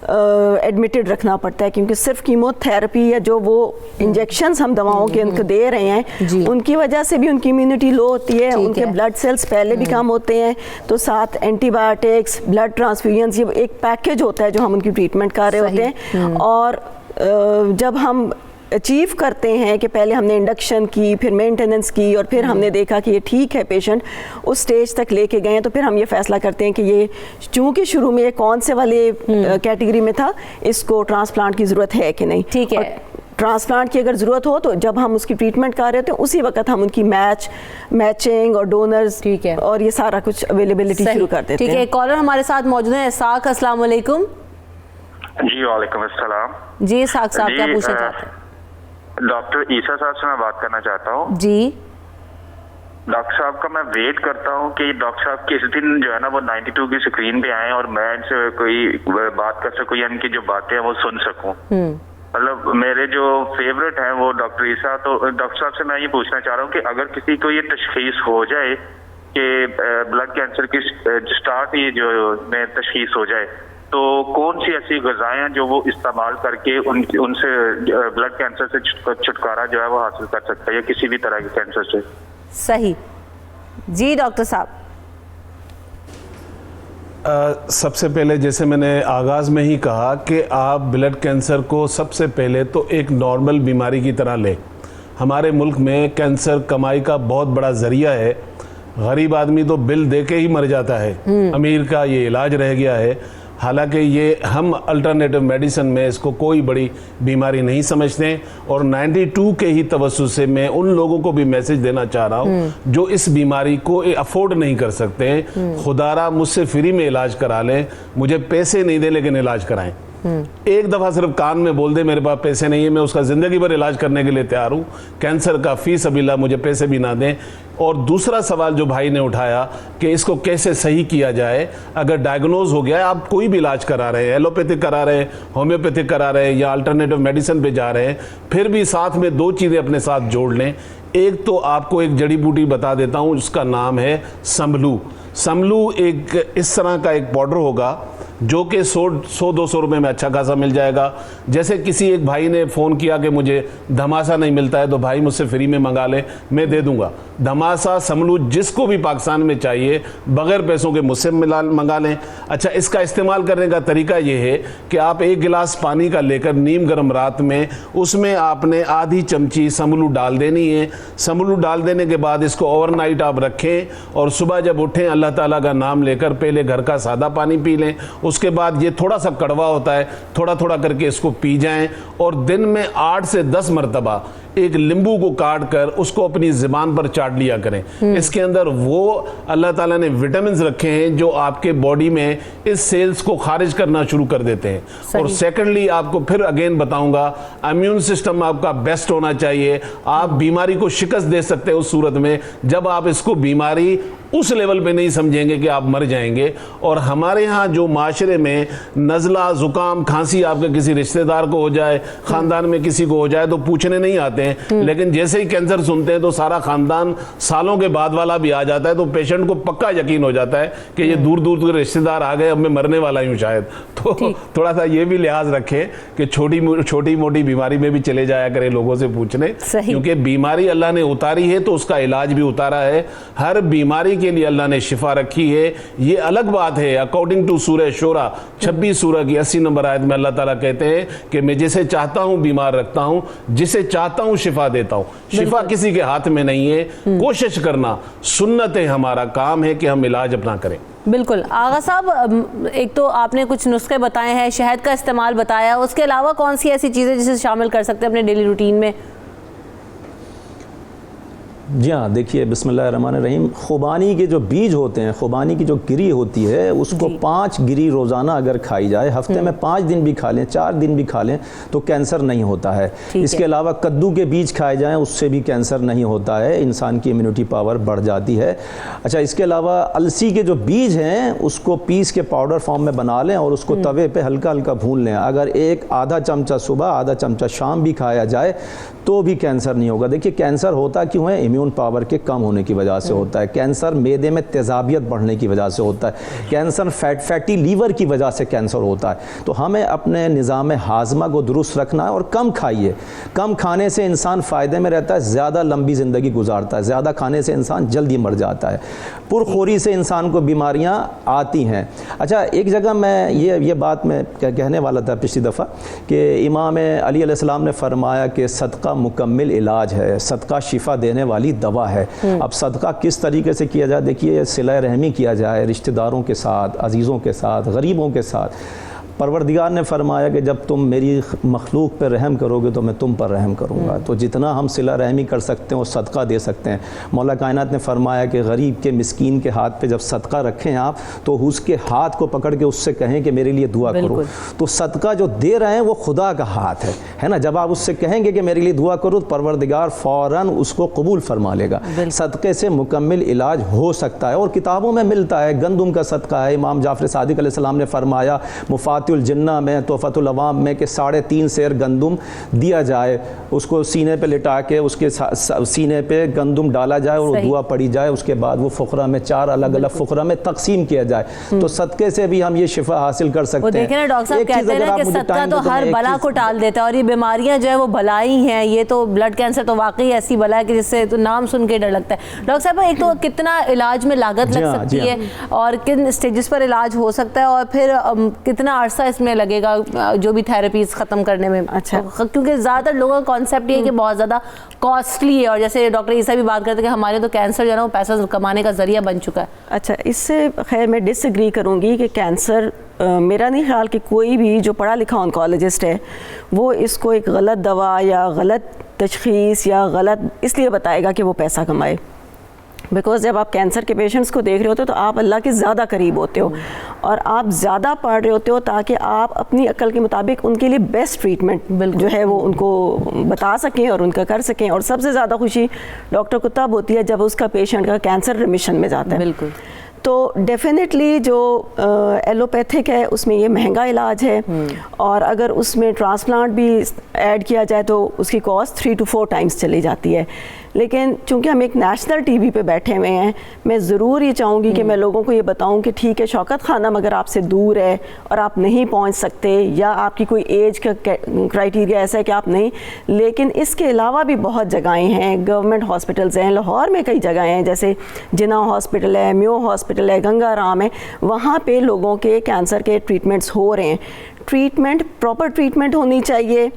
एडमिटेड रखना पड़ता है, क्योंकि सिर्फ कीमोथेरेपी या जो वो इंजेक्शंस हम दवाओं के उनको दे रहे हैं उनकी वजह से भी उनकी इम्यूनिटी लो होती है, उनके ब्लड सेल्स पहले भी कम होते हैं, तो साथ एंटीबायोटिक्स, ब्लड ट्रांसफ्यूजन्स, ये एक पैकेज होता है जो हम उनकी ट्रीटमेंट कर रहे होते हैं। और जब हम अचीव करते हैं कि पहले हमने इंडक्शन की, फिर मेंटेनेंस की, और फिर हमने देखा कि ये ठीक है, पेशेंट उस स्टेज तक लेके गए हैं, तो फिर हम ये फैसला करते हैं कि ये चूंकि शुरू में ये कौन से वाले कैटेगरी में था, इसको ट्रांसप्लांट की ज़रूरत है कि नहीं। ठीक है। ट्रांसप्लांट की अगर ज़रूरत हो तो जब हम उसकी ट्रीटमेंट कर रहे थे उसी वक्त हम उनकी मैचिंग और डोनर्स और ये सारा कुछ अवेलेबिलिटी शुरू कर देते हैं। ठीक है, एक कॉलर हमारे साथ मौजूद है। इसाक, अस्सलाम वालेकुम। जी वालेकुम अस्सलाम। जी इसाक साहब, क्या पूछना चाहते हैं? डॉक्टर ईसा साहब से मैं बात करना चाहता हूँ। जी डॉक्टर साहब का मैं वेट करता हूँ कि डॉक्टर साहब किस दिन जो है ना वो 92 की स्क्रीन पे आए और मैं इनसे कोई बात कर सकूँ या इनकी जो बातें हैं वो सुन सकूँ। मतलब मेरे जो फेवरेट हैं वो डॉक्टर ईसा, तो डॉक्टर साहब से मैं ये पूछना चाह रहा हूँ कि अगर किसी को ये तशखीस हो जाए कि ब्लड कैंसर की स्टार्ट ये जो में तशखीस हो जाए, तो कौन सी ऐसी ग़िज़ाएं हैं जो वो इस्तेमाल करके उनसे ब्लड कैंसर से छुटकारा जो है वो हासिल कर सकता है या किसी भी तरह के कैंसर से? सही जी डॉक्टर साहब। सबसे पहले जैसे मैंने आगाज़ में ही कहा कि आप ब्लड कैंसर को सबसे पहले तो एक नॉर्मल बीमारी की तरह लें। हमारे मुल्क में कैंसर कमाई का बहुत बड़ा ज़रिया है। गरीब आदमी तो बिल दे के ही मर जाता है, अमीर का ये इलाज रह गया है। हालांकि ये हम अल्टरनेटिव मेडिसिन में इसको कोई बड़ी बीमारी नहीं समझते, और 92 के ही तवज्जो से मैं उन लोगों को भी मैसेज देना चाह रहा हूँ जो इस बीमारी को अफोर्ड नहीं कर सकते, खुदारा मुझसे फ्री में इलाज करा लें, मुझे पैसे नहीं दे लेकिन इलाज कराएं। एक दफ़ा सिर्फ कान में बोल दे मेरे पास पैसे नहीं है, मैं उसका ज़िंदगी भर इलाज करने के लिए तैयार हूँ, कैंसर का फी सबिल्ला मुझे पैसे भी ना दें। और दूसरा सवाल जो भाई ने उठाया कि इसको कैसे सही किया जाए, अगर डायग्नोज हो गया, आप कोई भी इलाज करा रहे हैं, एलोपैथिक करा रहे हैं, होम्योपैथिक करा रहे हैं या अल्टरनेटिव मेडिसिन पे जा रहे हैं, फिर भी साथ में दो चीज़ें अपने साथ जोड़ लें। एक तो आपको एक जड़ी बूटी बता देता हूँ, उसका नाम है संभलू। संभलू एक इस तरह का एक पाउडर होगा, جو کہ 100-200 रुपए में अच्छा खासा मिल जाएगा। जैसे किसी एक भाई ने फ़ोन किया कि मुझे धमासा नहीं मिलता है, तो भाई मुझसे फ्री में मंगा ले, मैं दे दूंगा। धमासा समलू जिसको भी पाकिस्तान में चाहिए बग़ैर पैसों के मुझसे मंगा लें। अच्छा, इसका इस्तेमाल करने का तरीका ये है कि आप 1 गिलास पानी का लेकर नीम गर्म रात में उसमें आपने आधी चमची समलू डाल देनी है। समलू डाल देने के बाद इसको ओवरनाइट आप रखें और सुबह जब उठें अल्लाह ताला का नाम लेकर पहले घर का सादा पानी पी लें। उसके बाद ये थोड़ा सा कड़वा होता है, थोड़ा थोड़ा करके इसको पी जाएं और दिन में 8 से 10 मरतबा एक नींबू को काट कर उसको अपनी ज़ुबान पर चाट लिया करें। इसके अंदर वो अल्लाह ताला ने विटामिन्स रखे हैं जो आपके बॉडी में इस सेल्स को खारिज करना शुरू कर देते हैं। और सेकेंडली आपको फिर अगेन बताऊंगा, इम्यून सिस्टम आपका बेस्ट होना चाहिए। आप बीमारी को शिकस्त दे सकते हैं उस सूरत में जब आप इसको बीमारी उस लेवल पे नहीं समझेंगे कि आप मर जाएंगे। और हमारे यहाँ जो माशरे में नज़ला, ज़ुकाम, खांसी आपके किसी रिश्तेदार को हो जाए, ख़ानदान में किसी को हो जाए तो पूछने नहीं आते हैं, लेकिन जैसे ही कैंसर सुनते हैं तो सारा ख़ानदान सालों के बाद वाला भी आ जाता है। तो पेशेंट को पक्का यकीन हो जाता है कि ये दूर दूर के रिश्तेदार आ गए, अब मैं मरने वाला हूँ शायद। तो थोड़ा सा ये भी लिहाज रखें कि छोटी मोटी बीमारी में भी चले जाया करें लोगों से पूछने, क्योंकि बीमारी अल्लाह ने उतारी है तो उसका इलाज भी उतारा है। हर बीमारी के लिए अल्लाह ने शिफा रखी है। ये अलग बात है, अकॉर्डिंग टू सूरह शोरा 26 सूरह की 80 नंबर आयत में अल्लाह ताला कहते हैं कि मैं जिसे चाहता हूं बीमार रखता हूं, जिसे चाहता हूं शिफा देता हूं। शिफा किसी के हाथ में नहीं है, कोशिश करना सुन्नत है, हमारा काम है कि हम इलाज अपना करें। बिल्कुल। आगा साहब, एक तो आपने कुछ नुस्खे बताए हैं, शहद का इस्तेमाल बताया, उसके अलावा कौन सी ऐसी चीज़ें जिसे शामिल कर सकते हैं अपने डेली रूटीन में? जी हाँ, देखिए बिस्मिल्लाहिर्रहमानिर्रहीम, खुबानी के जो बीज होते हैं, खुबानी की जो गिरी होती है, उसको 5 गिरी रोज़ाना अगर खाई जाए, हफ्ते में 5 दिन भी खा लें, 4 दिन भी खा लें तो कैंसर नहीं होता है। इसके अलावा कद्दू के बीज खाए जाएं, उससे भी कैंसर नहीं होता है, इंसान की इम्यूनिटी पावर बढ़ जाती है। अच्छा, इसके अलावा अलसी के जो बीज हैं उसको पीस के पाउडर फॉर्म में बना लें और उसको तवे पे हल्का हल्का भून लें। अगर आधा चमचा सुबह, आधा चमचा शाम भी खाया जाए तो भी कैंसर नहीं होगा। देखिए, कैंसर होता क्यों है? इम्यून पावर के कम होने की वजह से होता है। कैंसर मैदे में तेजाबियत बढ़ने की वजह से होता है। कैंसर फैटी लीवर की वजह से कैंसर होता है। तो हमें अपने निज़ाम हाजमा को दुरुस्त रखना है और कम खाइए। कम खाने से इंसान फ़ायदे में रहता है, ज़्यादा लंबी ज़िंदगी गुजारता है। ज़्यादा खाने से इंसान जल्दी मर जाता है। पुरखोरी से इंसान को बीमारियाँ आती हैं। अच्छा, एक जगह मैं ये बात मैं कहने वाला था पिछली दफ़ा कि इमाम अली अलैहिस्सलाम ने फरमाया कि सदका मुकम्मिल इलाज है, सदका शिफा देने वाली दवा है। अब सदका किस तरीके से किया जाए? देखिए, सिला रहमी किया जाए रिश्तेदारों के साथ, अजीज़ों के साथ, गरीबों के साथ। परवरदिगार ने फरमाया कि जब तुम मेरी मखलूक पर रहम करोगे तो मैं तुम पर रहम करूँगा। तो जितना हम सिला रहमी कर सकते हैं वो सदका दे सकते हैं। मौला कायनात ने फरमाया कि गरीब के मिस्कीन के हाथ पे जब सदका रखें आप, तो उसके हाथ को पकड़ के उससे कहें कि मेरे लिए दुआ करो। तो सदका जो दे रहे हैं वो खुदा का हाथ है ना। जब आप उससे कहेंगे कि मेरे लिए दुआ करो तो परवरदिगार फ़ौरन उसको कबूल फरमा लेगा। सदक़े से मुकम्मिल इलाज हो सकता है और किताबों में मिलता है। गंदुम का सदका है। इमाम जाफ़र सादिक अलैहिस्सलाम ने फरमाया मुफातिहुल जन्ना में, तोहफ़तुल अवाम में, कि 3.5 सेर गंदुम दिया जाए, उसको सीने पे लिटा के उसके सीने पे गंदुम डाला जाए और दुआ पड़ी जाए। उसके बाद वो फ़ुक़रा में 4 अलग अलग फ़ुक़रा में तकसीम किया जाए। तो सदक़े से भी हम ये शिफा हासिल कर सकते हैं। देखें ना डॉक्टर साहब, कहते हैं ना कि सदका तो हर बला को टाल देता है और ये बीमारियां जो है वो भलाई हैं। ये तो ब्लड कैंसर तो वाकई ऐसी बला है कि जिससे तो नाम सुन के डर लगता है। डॉक्टर साहब, एक तो कितना इलाज में लागत लग सकती है और किन स्टेजेस पर इलाज हो सकता है और फिर कितना अरसा इसमें लगेगा जो भी थेरेपीज ख़त्म करने में? अच्छा, क्योंकि ज़्यादातर लोगों का कॉन्सेप्ट ये है कि बहुत ज़्यादा कॉस्टली है और जैसे डॉक्टर ईसा भी बात करते हैं कि हमारे तो कैंसर जो है ना वो पैसा कमाने का ज़रिया बन चुका है। अच्छा, इससे खैर मैं डिसएग्री करूँगी कि कैंसर मेरा नहीं ख्याल कि कोई भी जो पढ़ा लिखा ऑन्कोलॉजिस्ट है वो इसको एक गलत दवा या गलत तशख़ीस या गलत इसलिए बताएगा कि वो पैसा कमाए। बिकॉज़ जब आप कैंसर के पेशेंट्स को देख रहे होते हो तो आप अल्लाह के ज़्यादा करीब होते हो और आप ज़्यादा पढ़ रहे होते हो ताकि आप अपनी अक्ल के मुताबिक उनके लिए बेस्ट ट्रीटमेंट जो है वो उनको बता सकें और उनका कर सकें। और सबसे ज़्यादा खुशी डॉक्टर को तब होती है जब उसका पेशेंट का कैंसर रिमिशन में जाता है। बिल्कुल। तो डेफिनेटली जो एलोपैथिक है उसमें ये महंगा इलाज है और अगर उसमें ट्रांसप्लांट भी ऐड किया जाए तो उसकी कॉस्ट 3 to 4 टाइम्स चली जाती है। لیکن چونکہ ہم ایک نیشنل ٹی وی پہ بیٹھے ہوئے ہیں، میں ضرور یہ چاہوں گی کہ میں لوگوں کو یہ بتاؤں کہ ٹھیک ہے شوکت خانم اگر آپ سے دور ہے اور آپ نہیں پہنچ سکتے یا آپ کی کوئی ایج کا کرائٹیریا ایسا ہے کہ آپ نہیں، لیکن اس کے علاوہ بھی بہت جگہیں ہیں، گورنمنٹ ہاسپٹلز ہیں، لاہور میں کئی جگہیں ہیں جیسے جناح ہاسپٹل ہے، میو ہاسپٹل ہے، گنگا رام ہے، وہاں پہ لوگوں کے کینسر کے ٹریٹمنٹس ہو رہے ہیں. ٹریٹمنٹ پراپر ٹریٹمنٹ ہونی چاہیے.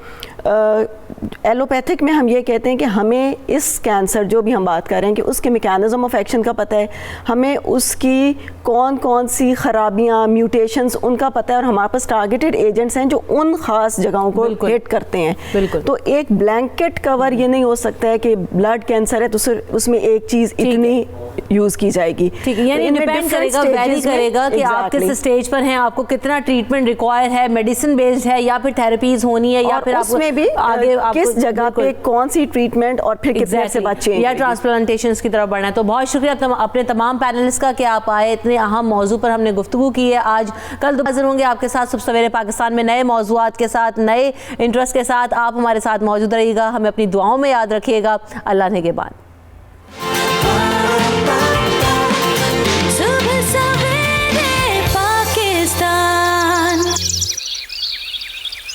ایلوپیتھک میں ہم یہ کہتے ہیں کہ ہمیں اس کینسر جو بھی ہم بات کر رہے ہیں کہ اس کے میکینزم آف ایکشن کا پتہ ہے، ہمیں اس کی کون کون سی خرابیاں میوٹیشنز ان کا پتہ ہے، اور ہمارے پاس ٹارگیٹڈ ایجنٹس ہیں جو ان خاص جگہوں کو ہٹ کرتے ہیں. تو ایک بلینکٹ کور یہ نہیں ہو سکتا ہے کہ بلڈ کینسر ہے تو اس میں ایک چیز اتنی یوز کی جائے گی. یعنی ڈیپینڈ کرے گا، ویری کرے گا کہ آپ کس اسٹیج پر ہیں، آپ کو کتنا ٹریٹمنٹ ریکوائر ہے، میڈیسن بیسڈ ہے یا پھر تھیراپیز ہونی ہے، یا پھر اس میں بھی آگے کس جگہ پہ کون سی ٹریٹمنٹ اور پھر کتنے سے بچیں یا ٹرانسپلانٹیشنز کی طرف بڑھنا ہے. تو بہت شکریہ اپنے تمام پینلسٹ کا کہ آپ آئے، اتنے اہم موضوع پر ہم نے گفتگو کی ہے آج. کل دوبارہ حاضر ہوں گے آپ کے ساتھ صبح سویرے پاکستان میں نئے موضوعات کے ساتھ، نئے انٹرسٹ کے ساتھ. آپ ہمارے ساتھ موجود رہیے گا، ہمیں اپنی دعاؤں میں یاد رکھیے گا. اللہ نے کے بعد.